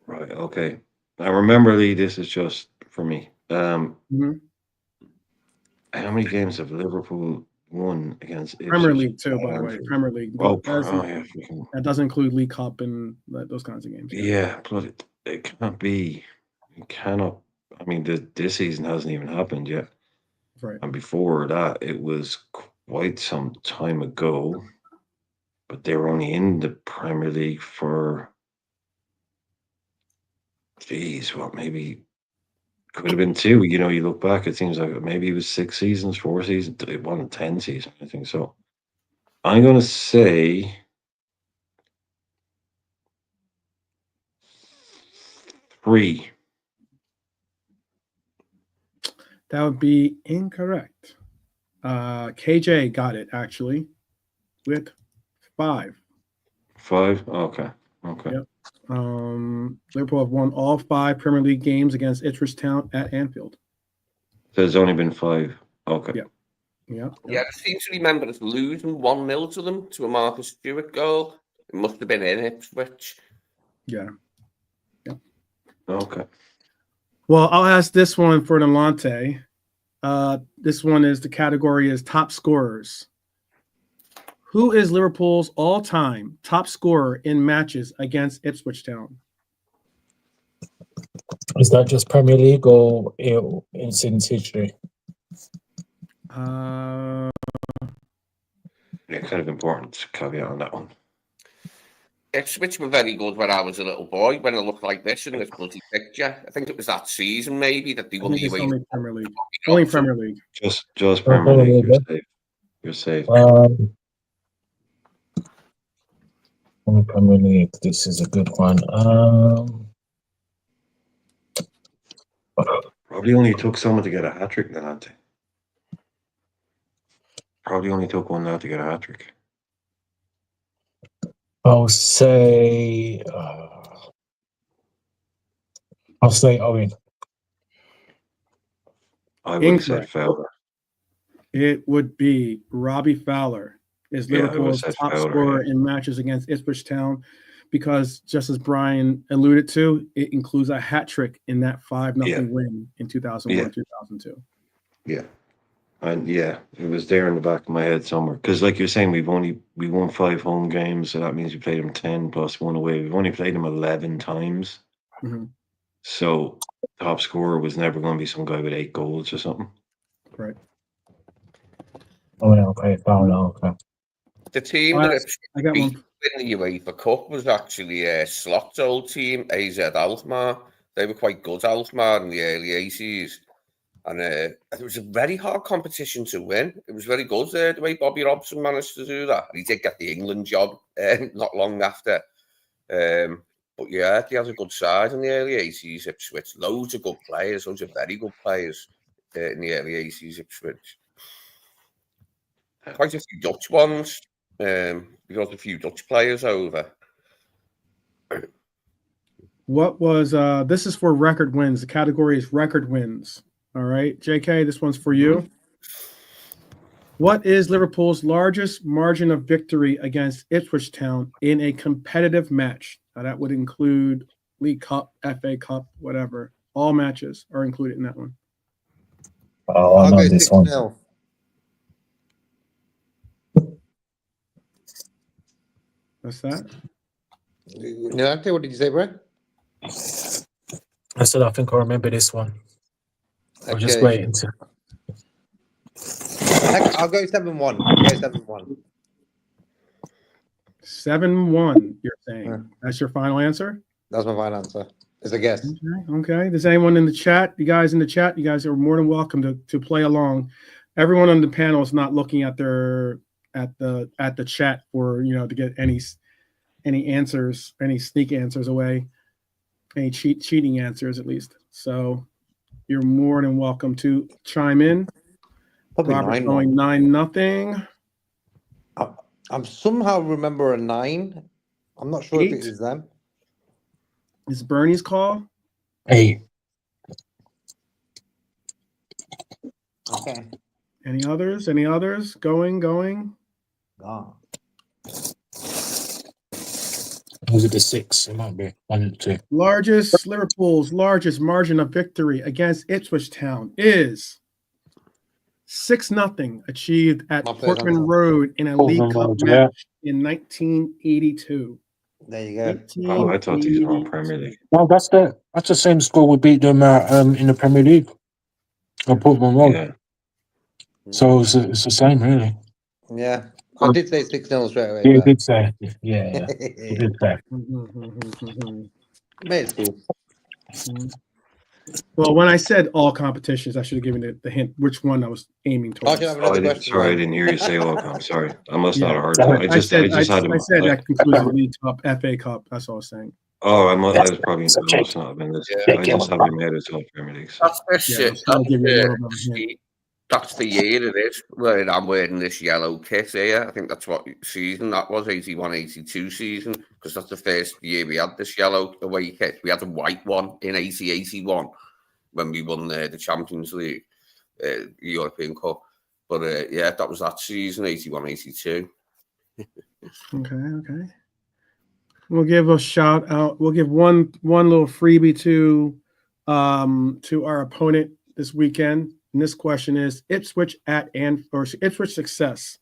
Right. Okay. Now remember, Lee, this is just for me. How many games have Liverpool won against Ipswich? Premier League too, by the way. Premier League. That doesn't include League Cup and those kinds of games. Yeah, but it can't be. It cannot. I mean, this season hasn't even happened yet. Right. And before that, it was quite some time ago. But they were only in the Premier League for, maybe could have been 2. You look back, it seems like maybe it was 6 seasons, 4 seasons. It wasn't 10 seasons, I think so. I'm going to say 3. That would be incorrect. KJ got it actually with 5. 5? Okay. Yep. Liverpool have won all 5 Premier League games against Ipswich Town at Anfield. So there's only been 5. Okay. Yeah. I seem to remember us losing 1-0 to them to a Marcus Stewart goal. It must have been in Ipswich. Yeah. Okay. Well, I'll ask this one for Nalante. This one is the category is top scorers. Who is Liverpool's all-time top scorer in matches against Ipswich Town? Is that just Premier League or in since history? Kind of important caveat on that one. Ipswich were very good when I was a little boy, when I looked like this in this bloody picture. I think it was that season, maybe, that they I won think the it's away. only Premier League. Only Premier League. Just Premier League. You're safe. You're safe. Premier League. This is a good one. Probably only took someone to get a hat trick then, hadn't they? Probably only took one now to get a hat trick. I'll say Owen. I would have said Fowler. It would be Robbie Fowler is Liverpool's top scorer in matches against Ipswich Town, because just as Brian alluded to, it includes a hat trick in that 5-0 win in 2001, 2002. Yeah. And it was there in the back of my head somewhere. Because like you're saying, we won 5 home games, so that means we played them 10 plus 1 away. We've only played them 11 times. Mm-hmm. So top scorer was never going to be some guy with 8 goals or something. Right. Okay. The team that beat in the UEFA Cup was actually Slot's old team, AZ Alkmaar. They were quite good, Alkmaar, in the early 80s. And it was a very hard competition to win. It was very good the way Bobby Robson managed to do that. He did get the England job not long after. But yeah, they had a good side in the early 80s, Ipswich. Loads of good players, loads of very good players in the early 80s, Ipswich. Quite a few Dutch ones. We got a few Dutch players over. What was this is for record wins. The category is record wins. All right, JK, this one's for you. What is Liverpool's largest margin of victory against Ipswich Town in a competitive match? Now, that would include League Cup, FA Cup, whatever. All matches are included in that one. I'll go this 6-0. What's that? What did you say, Brett? I said I think I remember this one. I'm just waiting to. I'll go 7-1. 7-1, you're saying. That's your final answer? That's my final answer. It's a guess. Okay. Does anyone in the chat, you guys in the chat, you guys are more than welcome to play along. Everyone on the panel is not looking at the chat for, to get any answers, any sneak answers away, any cheating answers at least. So you're more than welcome to chime in. Probably Robert's going 9-0. I'm somehow remember a 9. I'm not sure 8. if it is them. Is Bernie's call? 8. Okay. Any others? Going? Oh. Was it the 6? It might be 1 and 2. Liverpool's largest margin of victory against Ipswich Town is 6-0, achieved at Portman Road in a League Cup match in 1982. There you go. Oh, I thought these were on Premier League. No, that's the same score we beat them in the Premier League. I put one wrong. Yeah. So it's the same, really. Yeah. I did say 6-0 straight away. Yeah, you did say. Yeah. You did say. Mate, cool. Well, when I said all competitions, I should have given the hint which one I was aiming towards. I didn't hear you say all comp. Sorry, I must not have heard that. I said that concludes the League Cup, FA Cup. That's all I was saying. Oh, I was probably must not have been this. I just have made it all Premier League. That's the year it is where I'm wearing this yellow kit here. I think that's what season that was, 81-82 season, because that's the first year we had this yellow away kit. We had a white one in 80-81 when we won the Champions League, European Cup. But that was that season, 81-82. Okay. We'll give a shout out. We'll give one little freebie to our opponent this weekend. And this question is Ipswich Ipswich success.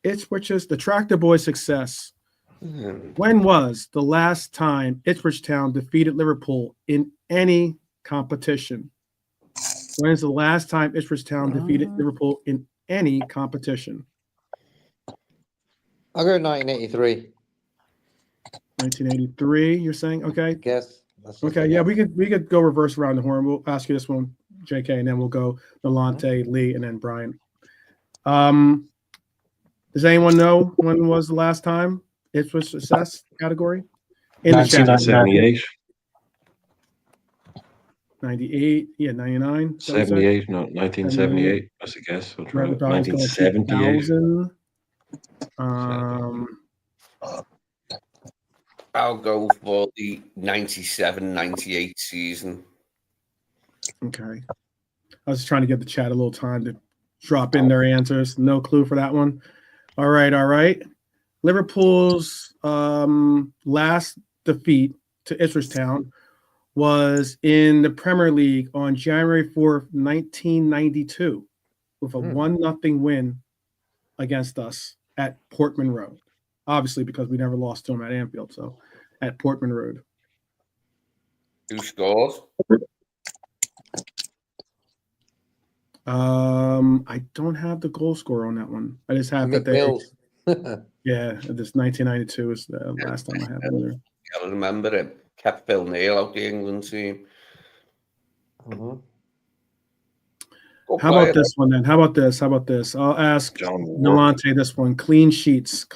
Ipswich's the Tractor Boys success. When was the last time Ipswich Town defeated Liverpool in any competition? When is the last time Ipswich Town defeated Liverpool in any competition? I'll go 1983. 1983. You're saying okay? Guess. Okay, yeah, we could go reverse around the horn. We'll ask you this one, JK, and then we'll go Nolante, Lee, and then Brian. Does anyone know when was the last time it was success category? In the chat. 78. 98, yeah, 99. 78, no, 1978. That's a guess. We'll try it. 1978. I'll go for the 97-98 season. Okay. I was just trying to give the chat a little time to drop in their answers. No clue for that one. All right. Liverpool's last defeat to Ipswich Town was in the Premier League on January 4th, 1992, with a 1-0 win against us at Portman Road. Obviously, because we never lost to them at Anfield, so at Portman Road. Who scores? I don't have the goal score on that one. I just have that they. Yeah, this 1992 is the last time I have it there. I remember it. Kept Phil Neal out the England team. How about this one then? How about this? I'll ask Nolante this one. Clean sheets.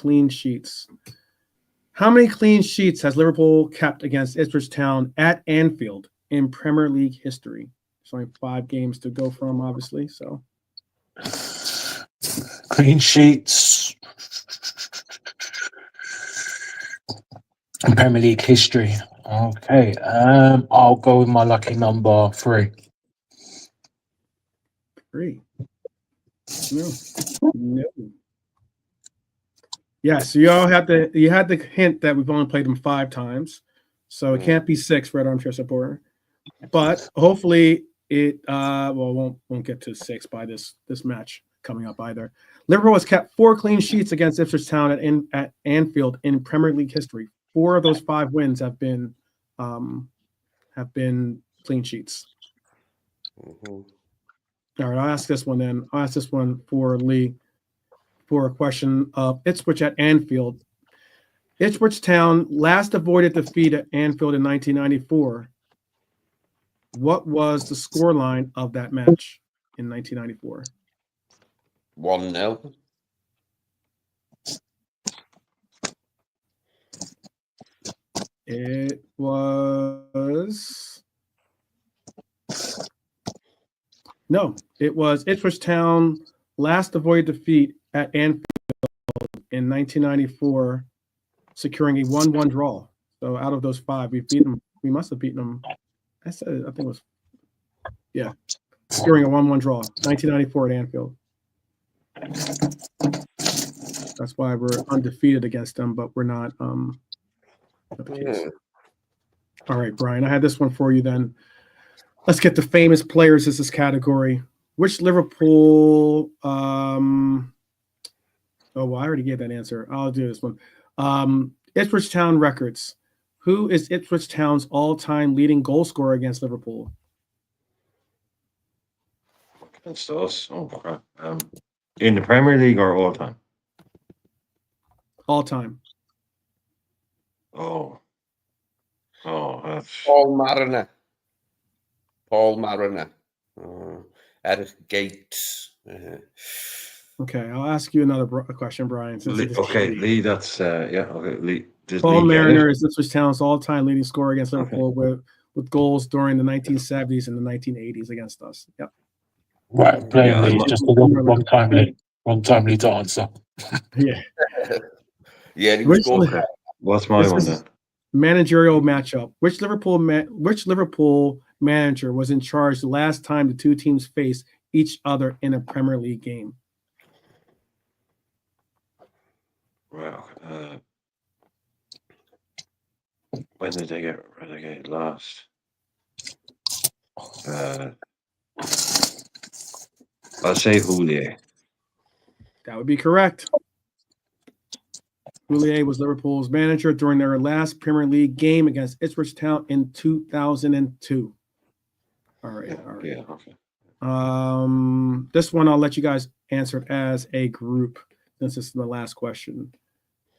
How many clean sheets has Liverpool kept against Ipswich Town at Anfield in Premier League history? There's only 5 games to go from, obviously. So clean sheets in Premier League history. Okay. I'll go with my lucky number 3. 3. No. Yeah, so you had the hint that we've only played them 5 times. So it can't be 6 Red Armchair Supporter. But hopefully it won't get to 6 by this match coming up either. Liverpool has kept 4 clean sheets against Ipswich Town at Anfield in Premier League history. 4 of those 5 wins have been clean sheets. All right, I'll ask this one then. I'll ask this one for Lee for a question of Ipswich at Anfield. Ipswich Town last avoided defeat at Anfield in 1994. What was the scoreline of that match in 1994? 1-0. It was Ipswich Town last avoided defeat at Anfield in 1994, securing a 1-1 draw. So out of those 5, we must have beaten them. I think it was, securing a 1-1 draw, 1994 at Anfield. That's why we're undefeated against them, but we're not. The case. All right, Brian, I had this one for you then. Let's get the famous players as this category. Which Liverpool I already gave that answer. I'll do this one. Ipswich Town records. Who is Ipswich Town's all-time leading goal scorer against Liverpool? Against us? Oh crap. In the Premier League or all time? All time. That's Paul Mariner. Eric Gates. Okay, I'll ask you another question, Brian. Lee, that's Lee. Paul Mariner is Ipswich Town's all-time leading scorer against Liverpool with goals during the 1970s and the 1980s against us. Yep. Right, playing Lee, just a wrong time lead to answer. Yeah. Yeah, he was good. What's my one then? Managerial matchup. Which Liverpool manager was in charge the last time the 2 teams faced each other in a Premier League game? Well, when did they get relegated last? I'll say Houllier. That would be correct. Houllier was Liverpool's manager during their last Premier League game against Ipswich Town in 2002. All right. Yeah, okay. This one I'll let you guys answer it as a group since this is the last question.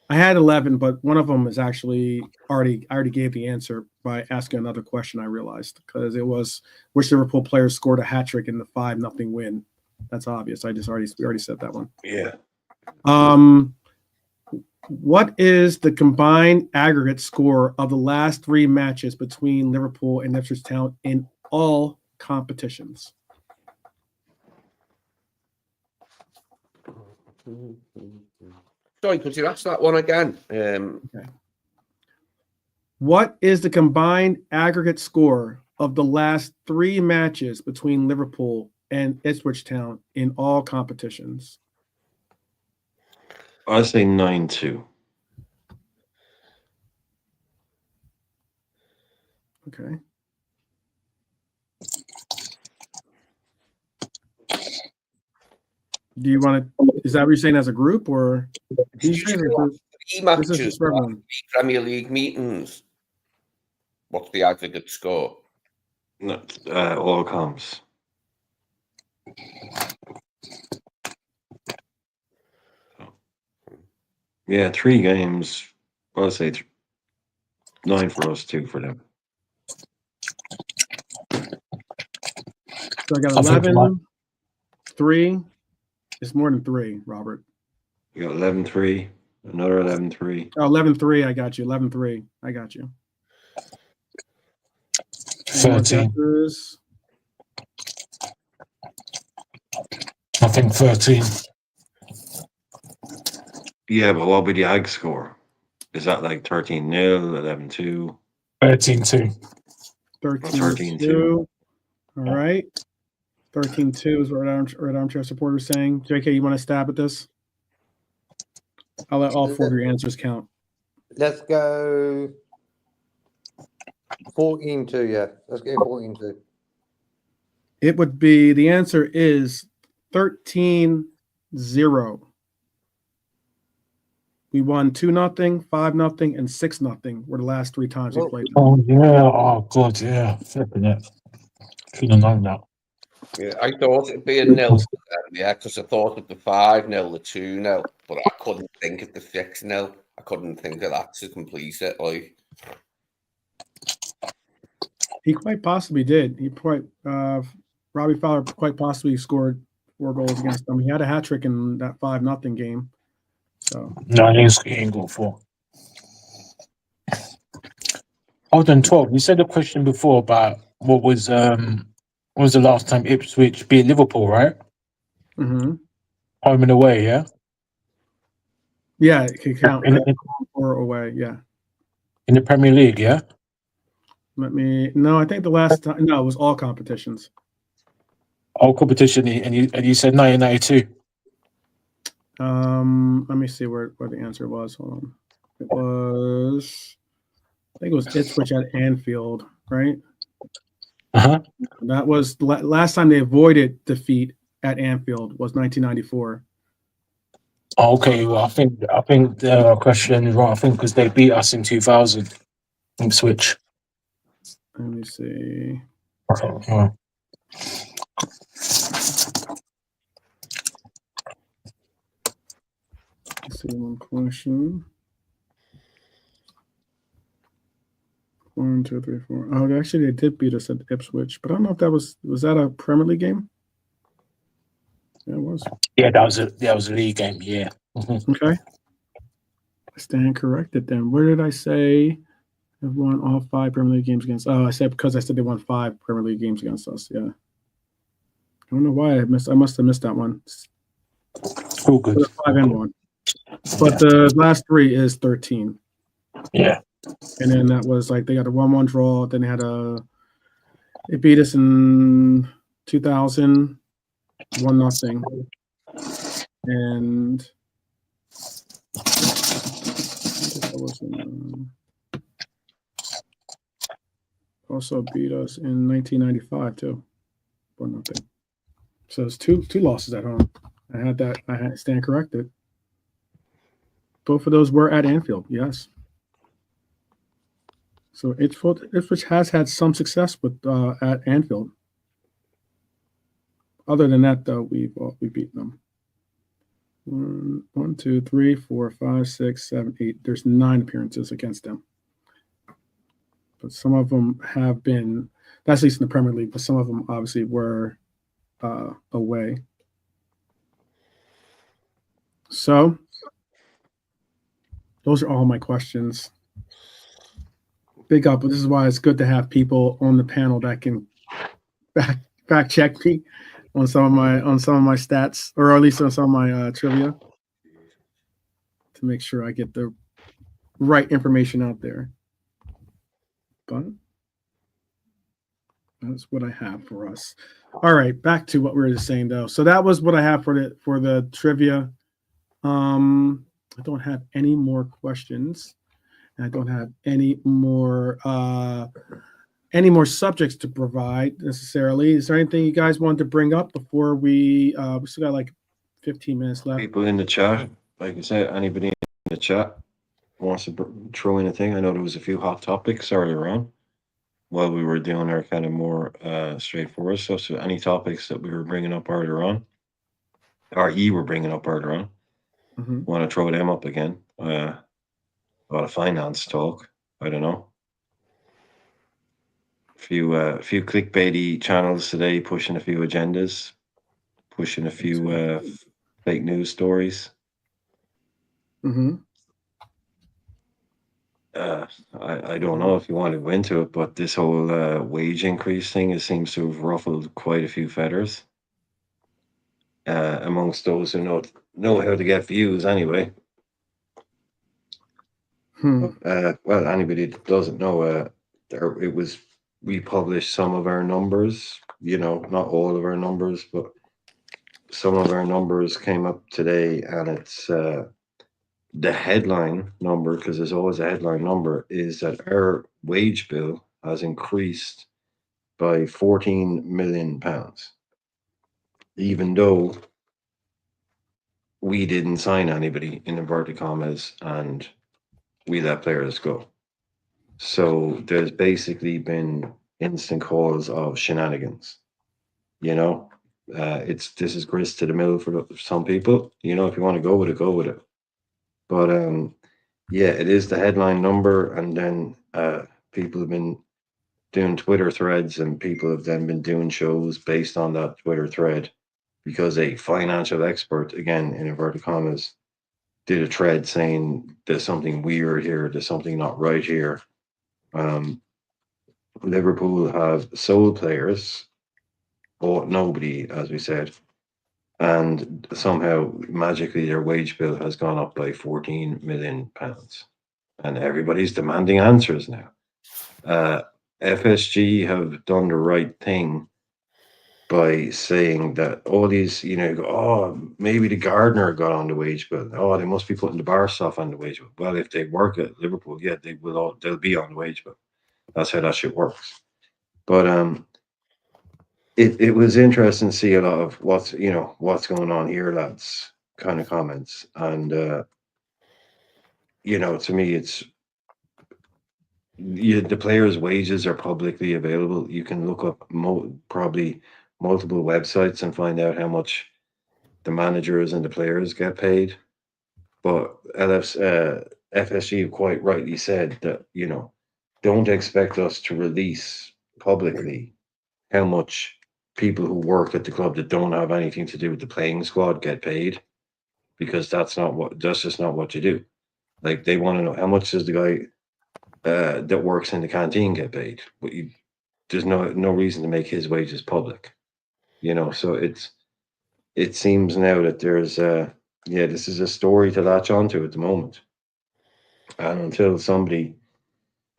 I had 11, but one of them is actually I already gave the answer by asking another question. I realized because it was which Liverpool players scored a hat trick in the 5-0 win. That's obvious. We already said that one. Yeah. What is the combined aggregate score of the last 3 matches between Liverpool and Ipswich Town in all competitions? Sorry, could you ask that one again? Okay. What is the combined aggregate score of the last 3 matches between Liverpool and Ipswich Town in all competitions? I say 9-2. Okay. Do you want to? Is that what you're saying as a group, or? Three matches, 3 Premier League meetings. What's the aggregate score? No, all comps. Yeah, 3 games. I'll say 9 for us, 2 for them. So I got 11, 3. It's more than 3, Robert. You got 11-3, another 11-3. Oh, 11-3. I got you. 11-3. I got you. 13. I think 13. Yeah, but what would be the ag score? Is that like 13-0, 11-2? 13-2. 13-2. All right. 13-2 is what Red Armchair supporter is saying. JK, you want to stab at this? I'll let all 4 of your answers count. Let's go 14-2, yeah. Let's go 14-2. It would be, the answer is 13-0. We won 2-0, 5-0, and 6-0 were the last 3 times we played them. Oh, yeah. Oh, God, yeah. Flipping it. Should have known that. Yeah, I thought it'd be a 0 for them, yeah, because I thought of the 5-0, the 2-0, but I couldn't think of the 6-0. I couldn't think of that to complete it. Like, he quite possibly did. Robbie Fowler quite possibly scored 4 goals against them. He had a hat trick in that 5-0 game. So No, he ain't got 4. Hold on, 12. You said a question before about what was the last time Ipswich beat Liverpool, right? mm-hmm. Home and away, yeah? Yeah, it could count In or away, yeah. In the Premier League, yeah? I think the last time, no, it was all competitions. All competition, and you said 1992. Let me see where the answer was. Hold on. It was, I think it was Ipswich at Anfield, right? Uh-huh. That was last time they avoided defeat at Anfield was 1994. Okay, well, I think the question is wrong. I think because they beat us in 2000, Ipswich. Let me see. Okay, yeah. Let's see one question. 1, 2, 3, 4. Oh, actually, they did beat us at Ipswich, but I don't know if that was that a Premier League game? Yeah, it was. Yeah, that was a league game. Yeah. Mm-hmm. Okay. I stand corrected then. Where did I say they've won all 5 Premier League games against? Oh, I said because I said they won 5 Premier League games against us. Yeah. I don't know why I must have missed that one. All good. 5-1. But the last 3 is 13. Yeah. And then that was like they got a 1-1 draw. Then they beat us in 2000, 1-0. And also beat us in 1995 too, 1-0. So it's two losses at home. I had stand corrected. Both of those were at Anfield, yes. So Ipswich has had some success with at Anfield. Other than that, though, we beat them. 1, 2, 3, 4, 5, 6, 7, 8. There's 9 appearances against them. But some of them have been, that's at least in the Premier League, but some of them obviously were away. So those are all my questions. Big up. This is why it's good to have people on the panel that can fact check me on some of my stats, or at least on some of my trivia, to make sure I get the right information out there. But that's what I have for us. All right, back to what we were just saying though. So that was what I have for the trivia. I don't have any more questions. I don't have any more subjects to provide necessarily. Is there anything you guys wanted to bring up before we still got like 15 minutes left? People in the chat, like I said, anybody in the chat wants to throw in a thing. I know there was a few hot topics earlier on while we were doing our kind of more straightforward stuff. So any topics that we were bringing up earlier on, or you were bringing up earlier on, want to throw them up again. A lot of finance talk. I don't know. A few clickbaity channels today pushing a few agendas, pushing a few fake news stories. I don't know if you want to go into it, but this whole wage increase thing, it seems to have ruffled quite a few feathers amongst those who know how to get views anyway. Well, anybody that doesn't know, we published some of our numbers, not all of our numbers, but some of our numbers came up today, and it's the headline number, because there's always a headline number, is that our wage bill has increased by £14 million, even though we didn't sign anybody in inverted commas and we let players go. So there's basically been instant calls of shenanigans. This is grist to the mill for some people. If you want to go with it, go with it. But yeah, it is the headline number, and then people have been doing Twitter threads, and people have then been doing shows based on that Twitter thread, because a financial expert, again in inverted commas, did a thread saying there's something weird here, there's something not right here. Liverpool have sold players, bought nobody, as we said, and somehow magically their wage bill has gone up by £14 million, and everybody's demanding answers now. FSG have done the right thing by saying that all these, maybe the gardener got on the wage bill. Oh, they must be putting the bar stuff on the wage bill. Well, if they work at Liverpool, yeah, they'll be on the wage bill. That's how that shit works. But it was interesting to see a lot of what's going on here, lads, kind of comments. And to me, it's the players' wages are publicly available. You can look up probably multiple websites and find out how much the managers and the players get paid. But FSG quite rightly said that, don't expect us to release publicly how much people who work at the club that don't have anything to do with the playing squad get paid, because that's just not what you do. Like, they want to know how much does the guy that works in the canteen get paid, but there's no reason to make his wages public, so it seems now that there's this is a story to latch onto at the moment, and until somebody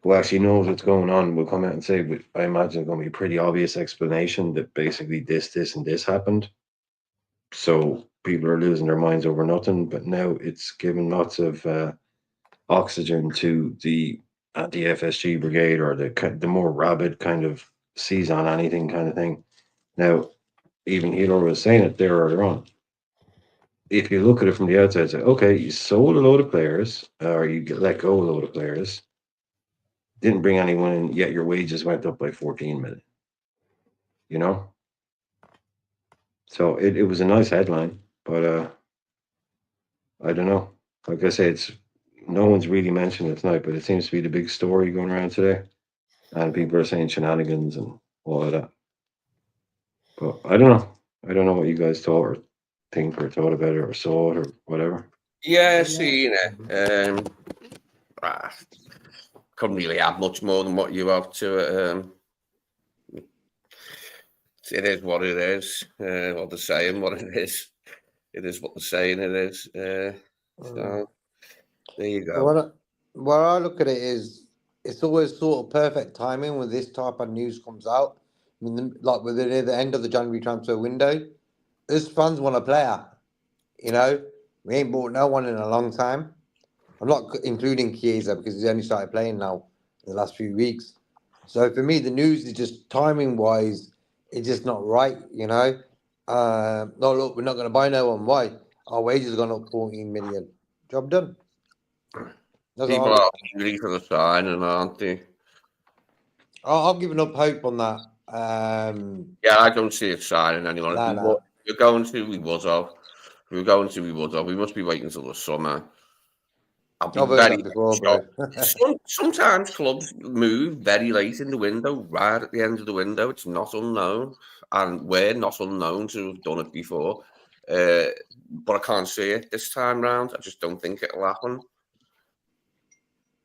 who actually knows what's going on will come out and say, but I imagine it's going to be a pretty obvious explanation that basically this and this happened, so people are losing their minds over nothing. But now it's given lots of oxygen to the FSG brigade, or the more rabid kind of seize on anything kind of thing. Now, even Hilo was saying it there earlier on. If you look at it from the outside, say, okay, you sold a load of players, or you let go of a load of players, didn't bring anyone in, yet your wages went up by 14 million. So it was a nice headline, but I don't know. Like I say, no one's really mentioned it tonight, but it seems to be the big story going around today, and people are saying shenanigans and all of that. But I don't know. I don't know what you guys thought or think or thought about it or saw it or whatever. Yeah, seen it. Couldn't really add much more than what you have to it. It is what it is. What they're saying, what it is. It is what they're saying it is. So there you go. What I look at it is, it's always sort of perfect timing when this type of news comes out. I mean, like we're near the end of the January transfer window. Us fans want a player. You know, we ain't bought no one in a long time. I'm not including Chiesa because he's only started playing now in the last few weeks. So for me, the news is just timing wise, it's just not right. You know, no, look, we're not going to buy no one. Why? Our wages have gone up 14 million. Job done. That's People are hungry for the signing, aren't they? I've given up hope on that. Yeah, I don't see it signing anyone. Nah. We're going to, we would have. We're going to, we would have. We must be waiting until the summer. I'll be very shocked. Sometimes clubs move very late in the window, right at the end of the window. It's not unknown. And we're not unknown to have done it before. But I can't see it this time round. I just don't think it'll happen.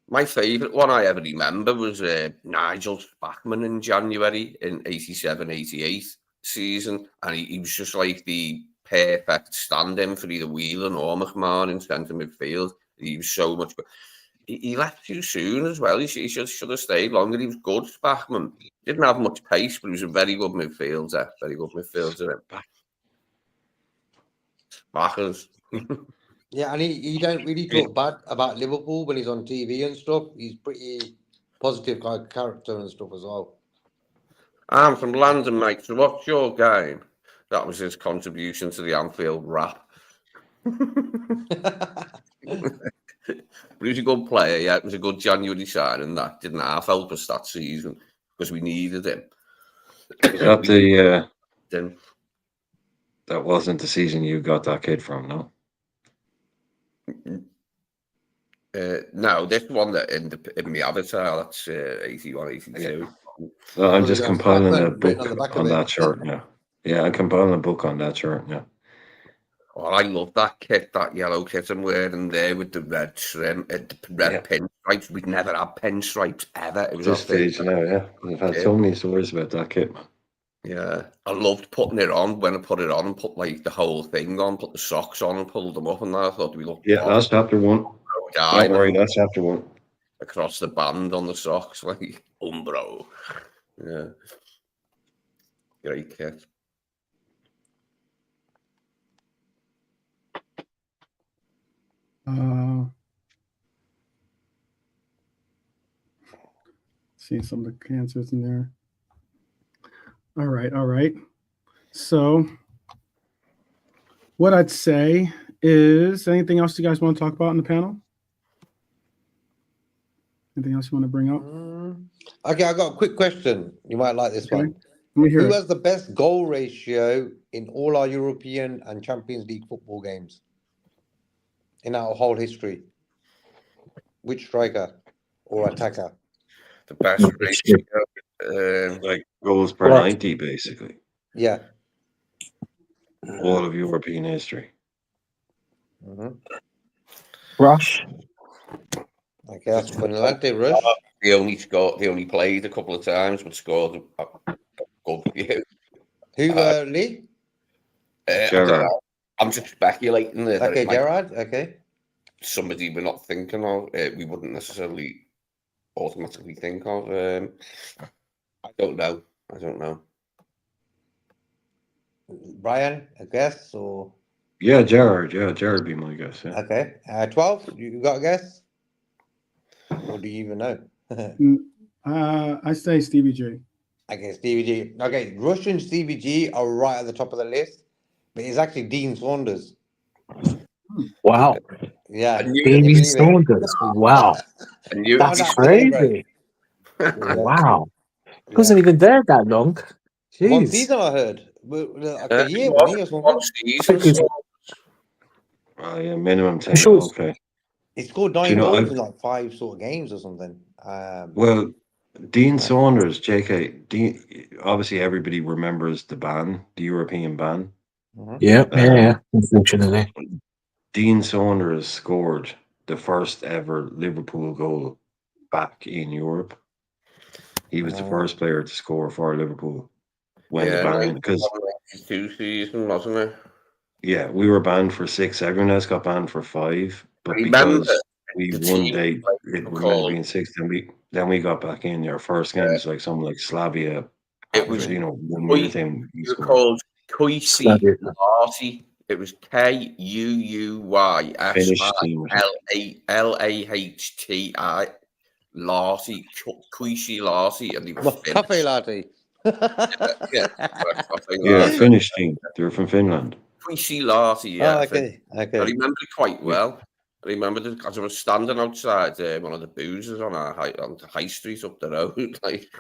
My favourite one I ever remember was Nigel Spackman in January in 87-88 season. And he was just like the perfect stand-in for either Whelan or McMahon in centre midfield. He was so much good. He left too soon as well. He should have stayed longer. He was good, Spackman. Didn't have much pace, but he was a very good midfielder. Very good midfielder. Backers. Yeah, and he don't really talk bad about Liverpool when he's on TV and stuff. He's pretty positive kind of character and stuff as well. I'm from London, mate. So what's your game? That was his contribution to the Anfield rap. But he was a good player, yeah. It was a good January signing. That didn't half help us that season because we needed him. That wasn't the season you got that kid from, no? No, this one that in the avatar, that's 81, 82. No, I'm just compiling a book on that shirt now. Yeah, I'm compiling a book on that shirt now. Oh, I love that kit, that yellow kit I'm wearing there with the red trim, the red pinstripes. We'd never had pinstripes ever. It was this stage now, yeah. I've had so many stories about that kit, man. Yeah, I loved putting it on. When I put it on and put like the whole thing on, put the socks on and pulled them up, and I thought we looked. Yeah, that's chapter 1. Don't worry, that's chapter 1. Across the band on the socks, like Umbro. Yeah, great kit. See some of the answers in there. All right. So what I'd say is, anything else you guys want to talk about in the panel? Anything else you want to bring up? Okay, I got a quick question. You might like this one. Let me hear Who has the best goal ratio in all our European and Champions League football games in our whole history? Which striker or attacker? The best ratio, like goals per 90, basically. Yeah. All of European history. Rush. Okay, that's Benelante. Rush. They only played a couple of times, but scored a good few. Who, Lee? Gerrard. I'm just speculating. Okay, Gerrard. Okay. Somebody we're not thinking of. We wouldn't necessarily automatically think of. I don't know. Brian, I guess, or yeah, Gerrard would be my guess. Yeah. Okay, 12. You got a guess, or do you even know? I say Stevie G. Okay, Stevie G. Okay, Rush and Stevie G are right at the top of the list, but it's actually Dean Saunders. Wow. Yeah, Dean Saunders. Wow. That's crazy. Wow. He wasn't even there that long. Jeez. One season, I heard. Like a year, 1 year or something. Oh, yeah, minimum 10. sure it's- Okay. He scored Do 9 you know, goals in like 5 sort of games or something. well, Dean Saunders, JK, obviously everybody remembers the ban, the European ban. Yeah, unfortunately. Dean Saunders scored the first ever Liverpool goal back in Europe. He was the first player to score for Liverpool when the ban, because 92 season, wasn't it? yeah, we were banned for 6. Everyone else got banned for 5, but Remember, because we the won, team it were might have called. been 6. Then we got back in. Our first game was like something like Slavia. It was, you know, when we were saying we they were scored. called Kuisi Slavia. Larsi. It was Finnish team. KUUYSLAHTI Larsi, Kuisi Larsi, and they were Finnish. Cafe latte. Yeah, Finnish team. They were from Finland. Kuisi Larsi, yeah. Oh, okay. I remember it quite well. I remember because I was standing outside one of the boozers on the high street up the road, like,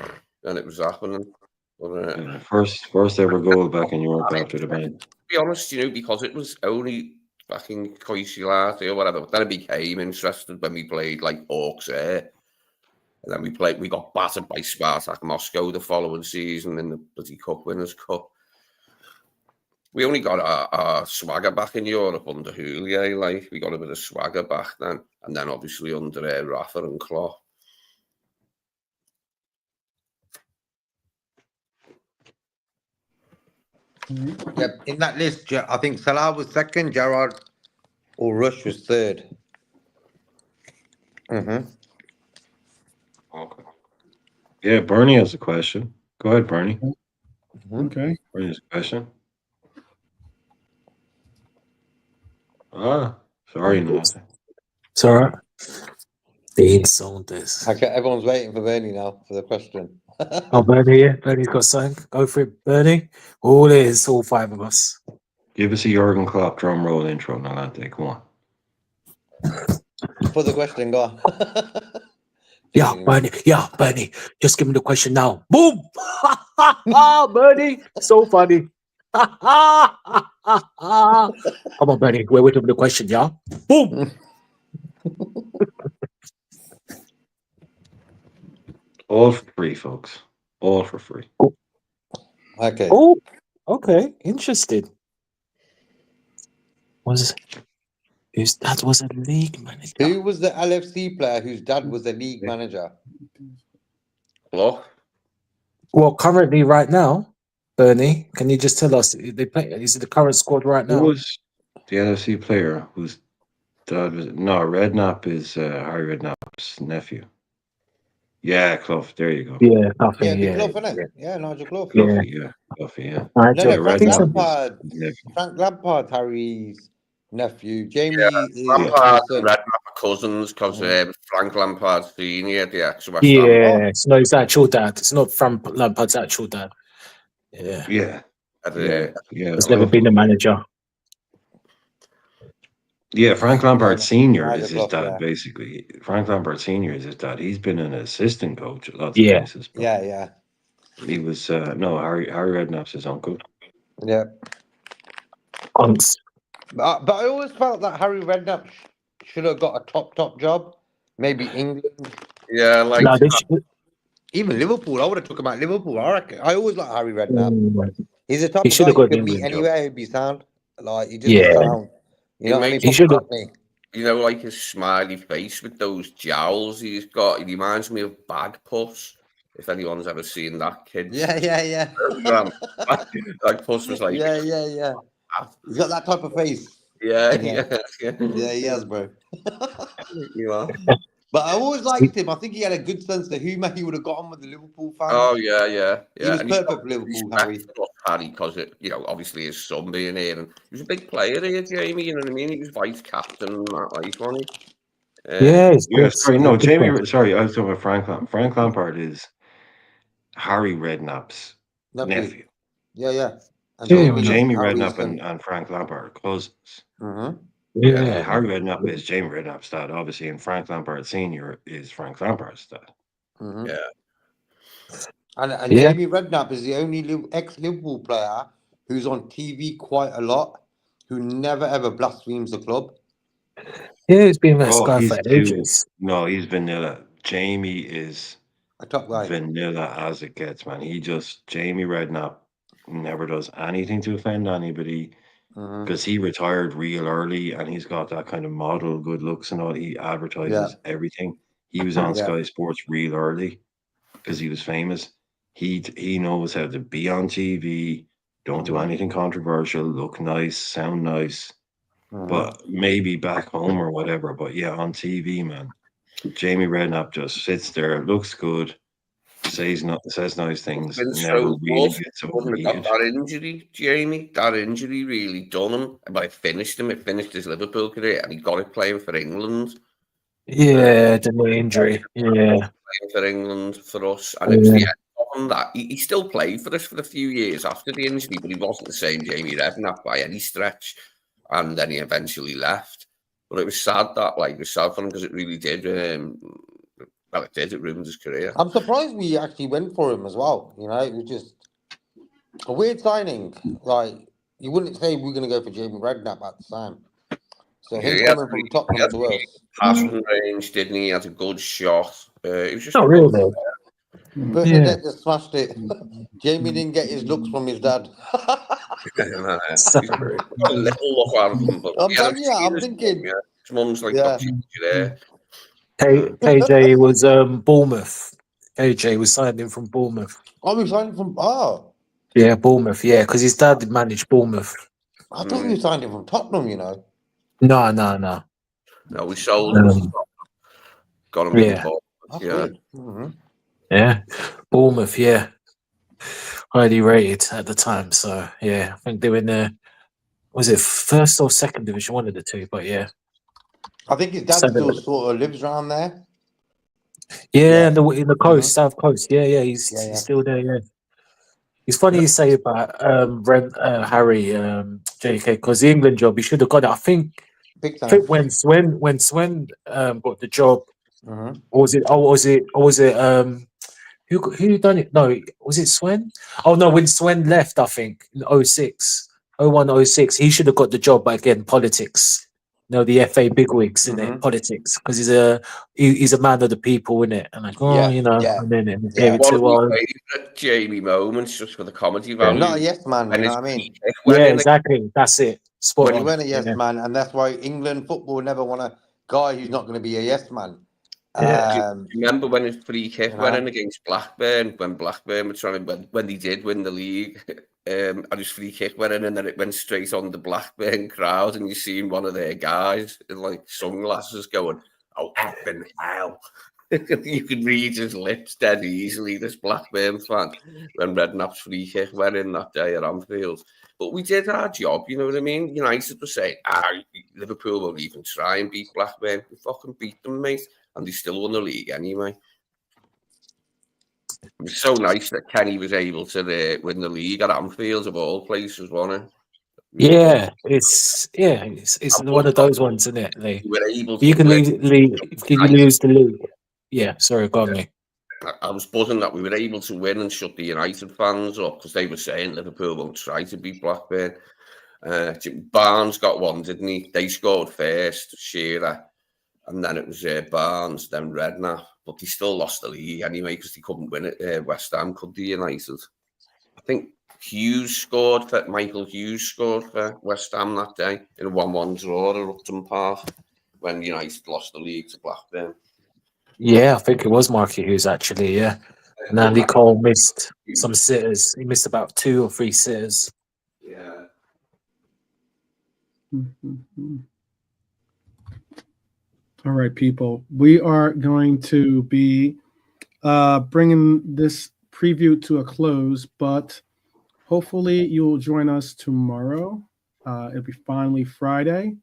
and it was happening. But, Yeah, first ever goal back in Europe after the ban. To be honest, you know, because it was only back in Coisilati or whatever, then I became interested when we played like Hawks Air. And then we got battered by Spartak Moscow the following season in the bloody Cup Winners' Cup. We only got our swagger back in Europe under Houllier, like we got a bit of swagger back then, and then obviously under Rafa and Klopp. Yep, in that list, I think Salah was second, Gerrard or Rush was third. Okay. Yeah, Bernie has a question. Go ahead, Bernie. Okay. Bernie has a question. Sorry, nothing. It's all right. Dean Saunders. Okay, everyone's waiting for Bernie now for the question. Oh, Bernie, yeah. Bernie's got something. Go for it, Bernie. All is, all 5 of us. Give us a Jurgen Klopp drum roll intro, Nalante. Come on. For the question, go on. Yeah, Bernie. Just give me the question now. Boom! Bernie, so funny. Come on, Bernie. We're waiting for the question, yeah? Boom! All for free, folks. All for free. Okay. Oh, okay. Interesting. Whose dad was a league manager? Who was the LFC player whose dad was a league manager? Hello? Well, currently, right now, Bernie, can you just tell us, they play? Is it the current squad right now? Who was the LFC player whose dad was... No, Redknapp is Harry Redknapp's nephew. Yeah, Clough. There you go. Yeah, Clough, Clough, isn't it? Yeah, Nigel Clough. Clough, yeah. No, Frank Lampard, Harry's nephew. Jamie Lampard and Redknapp are cousins because Frank Lampard Senior, the ex-West Ham. It's not his actual dad. It's not Frank Lampard's actual dad. Yeah. He's never been a manager. Yeah, Frank Lampard Senior is his dad, basically. Frank Lampard Senior is his dad. He's been an assistant coach at lots of places. Yeah. He was Harry Redknapp's his uncle. Yeah. Unks. But I always felt that Harry Redknapp should have got a top job. Maybe England. Yeah, like even Liverpool. I would have took him at Liverpool. I reckon. I always like Harry Redknapp. He's the type of guy you can meet anywhere. He'd be sound. Like he just sound. You know what I mean? He should have. You know, like his smiley face with those jowls he's got. He reminds me of Bagpuss. If anyone's ever seen that kid. Yeah. Like Puss was like. Yeah. He's got that type of face. Yeah, he has, bro. You are. But I always liked him. I think he had a good sense of humour. He would have got on with the Liverpool fans. Oh yeah. He was perfect for Liverpool, Harry, because obviously his son being here, and he was a big player here, Jamie. You know what I mean? He was vice captain and that, like, wasn't he? Sorry, no, Jamie. Sorry, I was talking about Frank Lampard. Frank Lampard is Harry Redknapp's nephew. Yeah. And Jamie Redknapp and Frank Lampard are cousins. Harry Redknapp is Jamie Redknapp's dad, obviously, and Frank Lampard Senior is Frank Lampard's dad. Yeah. And Jamie Redknapp is the only ex-Liverpool player who's on TV quite a lot, who never ever blasphemes the club. Yeah, he's been that Oh, guy he's for too. ages. No, he's vanilla. Jamie is A top guy. vanilla as it gets, man. Jamie Redknapp never does anything to offend anybody because he retired real early and he's got that kind of model good looks and all. He advertises everything. He was on Sky Sports real early because he was famous. He knows how to be on TV, don't do anything controversial, look nice, sound nice. But maybe back home or whatever. But yeah, on TV, man, Jamie Redknapp just sits there, looks good, says nice things, Been never so really good. gets Wouldn't have got overheated. that injury, Jamie. That injury really done him. But it finished him. It finished his Liverpool career, and he got it playing for England. Yeah, the knee injury. Yeah, Playing for England for us, and it was the end of him that he still played for us for a few years after the injury, but he wasn't the same Jamie Redknapp by any stretch. And then he eventually left. But it was sad that, like, it was sad for him because it really did. Well, it did. It ruined his career. I'm surprised we actually went for him as well. You know, it was just a weird signing. Like, you wouldn't say we're going to go for Jamie Redknapp at the time. So him coming from Tottenham to us. Passing range, didn't he? He had a good shot. It was just not really. Bernadette just smashed it. Jamie didn't get his looks from his dad. Sorry. A little look out of him, but I'm telling you, I'm thinking. his mum's like, got you there. KJ was Bournemouth. KJ was signed in from Bournemouth. Oh, we signed from Yeah, Bournemouth. Yeah, because his dad managed Bournemouth. I thought we signed him from Tottenham. You know. No. No, we sold him. Got him from Bournemouth. Yeah, Bournemouth. Yeah, highly rated at the time. So yeah, I think they were in the was it first or second division, one of the two. But yeah, I think his dad still sort of lives around there. Yeah, in the coast, south coast. Yeah, he's still there. Yeah, it's funny you say about Harry JK because the England job he should have got it. I think when Swen got the job, or was it who done it? No, was it Swen? Oh no, when Swen left, I think in 06, 01, 06, he should have got the job. But again, politics. No, the FA bigwigs in it, politics, because he's a man of the in it, and like, and then it gave it to one of my favourite Jamie moments just for the comedy value. Not a yes man, you know what I mean? Yeah, exactly. That's it. When he went a yes man, and that's why England football never want a guy who's not going to be a yes man. Do you remember when his free kick went in against Blackburn, when Blackburn were trying to, when they did win the league, and his free kick went in and then it went straight on the Blackburn crowd, and you seen one of their guys in like sunglasses going, "Oh, effing hell." You could read his lips dead easily, this Blackburn fan, when Redknapp's free kick went in that day at Anfield. But we did our job, you know what I mean? United were saying, Liverpool won't even try and beat Blackburn. We fucking beat them, mate. And they still won the league anyway. It was so nice that Kenny was able to win the league at Anfield of all places, wasn't it? Yeah, it's one of those ones, isn't it? You can lose the league. Yeah, sorry, go on, mate. I was buzzing that we were able to win and shut the United fans up because they were saying Liverpool won't try to beat Blackburn. Barnes got one, didn't he? They scored first, Shearer. And then it was Barnes, then Redknapp. But they still lost the league anyway because they couldn't win it. West Ham could the United. I think Michael Hughes scored for West Ham that day in a 1-1 draw at Upton Park when United lost the league to Blackburn. Yeah, I think it was Marky Hughes actually, yeah. And Andy Cole missed some sitters. He missed about 2 or 3 sitters. Yeah. All right, people. We are going to be bringing this preview to a close, but hopefully you'll join us tomorrow. It'll be finally Friday.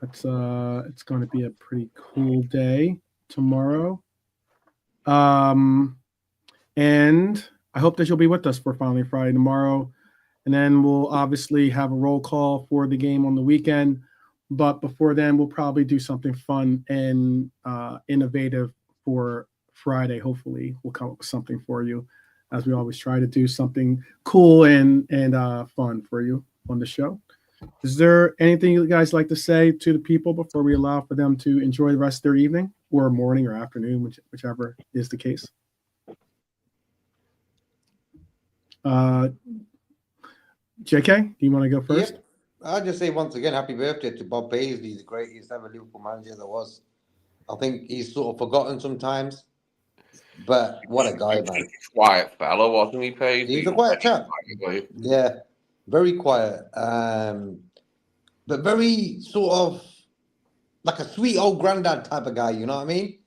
It's going to be a pretty cool day tomorrow. And I hope that you'll be with us for finally Friday tomorrow. And then we'll obviously have a roll call for the game on the weekend. But before then, we'll probably do something fun and innovative for Friday. Hopefully, we'll come up with something for you, as we always try to do something cool and fun for you on the show. Is there anything you guys like to say to the people before we allow for them to enjoy the rest of their evening or morning or afternoon, whichever is the case? JK, do you want to go first? Yep. I'll just say once again, happy birthday to Bob Paisley, the greatest ever Liverpool manager there was. I think he's sort of forgotten sometimes, but what a guy, man. Quiet fellow, wasn't he, Paisley? He's a quiet chap. Yeah, very quiet. But very sort of like a sweet old granddad type of guy, you know what I mean?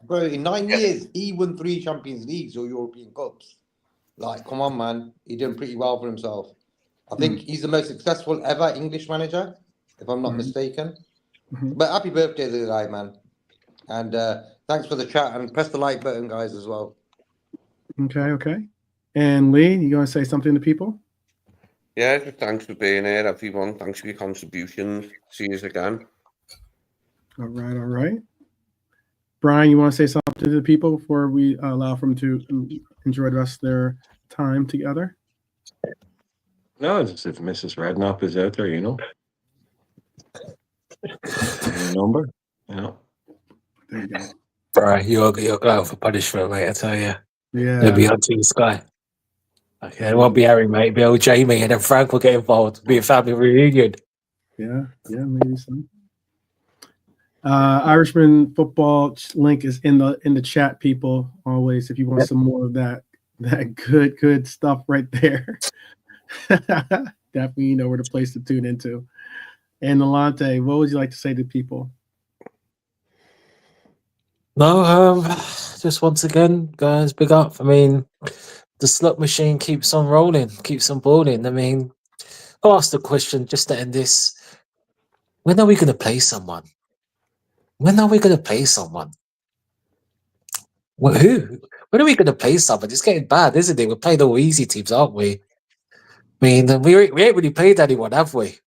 Bro, in 9 years, he won 3 Champions Leagues or European Cups. Like, come on, man. He did pretty well for himself. I think he's the most successful ever English manager, if I'm not mistaken. But happy birthday to the guy, man. And thanks for the chat. And press the like button, guys, as well. Okay. And Lee, you going to say something to people? Yeah, just thanks for being here, everyone. Thanks for your contributions. See you again. All right. Brian, you want to say something to the people before we allow for them to enjoy the rest of their time together? No, just if Mrs. Redknapp is out there, you know. Number, you know. There you go. Right, you're going for punishment, mate. I tell you. Yeah. It'll be on Team Sky. Okay, it won't be Harry, mate. It'll be old Jamie, and then Frank will get involved. It'll be a family reunion. Yeah, maybe so. Irishman football link is in the chat, people. Always, if you want some more of that good stuff right there. Definitely, you know where the place to tune into. And Nalante, what would you like to say to people? No, just once again, guys, big up. I mean, the slot machine keeps on rolling, keeps on balling. I mean, I'll ask the question just to end this. When are we going to play someone? When are we going to play someone? Well, who? When are we going to play someone? It's getting bad, isn't it? We're playing all easy teams, aren't we? I mean, we ain't really played anyone, have we?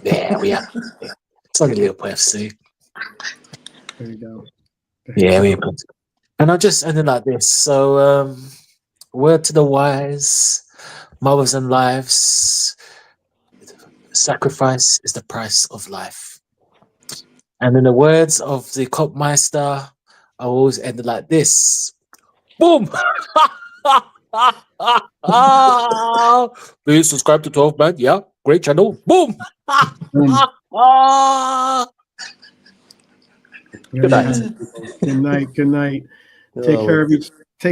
Yeah, we have. It's only Liverpool FC. There you go. Yeah, we have. And I'll just end it like this. So, word to the wise, mothers and lives, sacrifice is the price of life. And in the words of the Kopmeister, I always end it like this. Boom! Please subscribe to 12 Man. Yeah, great channel. Boom! Good night. Good night. Take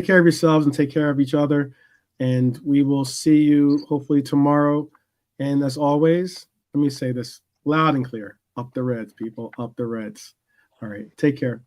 care of yourselves and take care of each other. And we will see you hopefully tomorrow. And as always, let me say this loud and clear. Up the Reds, people. Up the Reds. All right. Take care.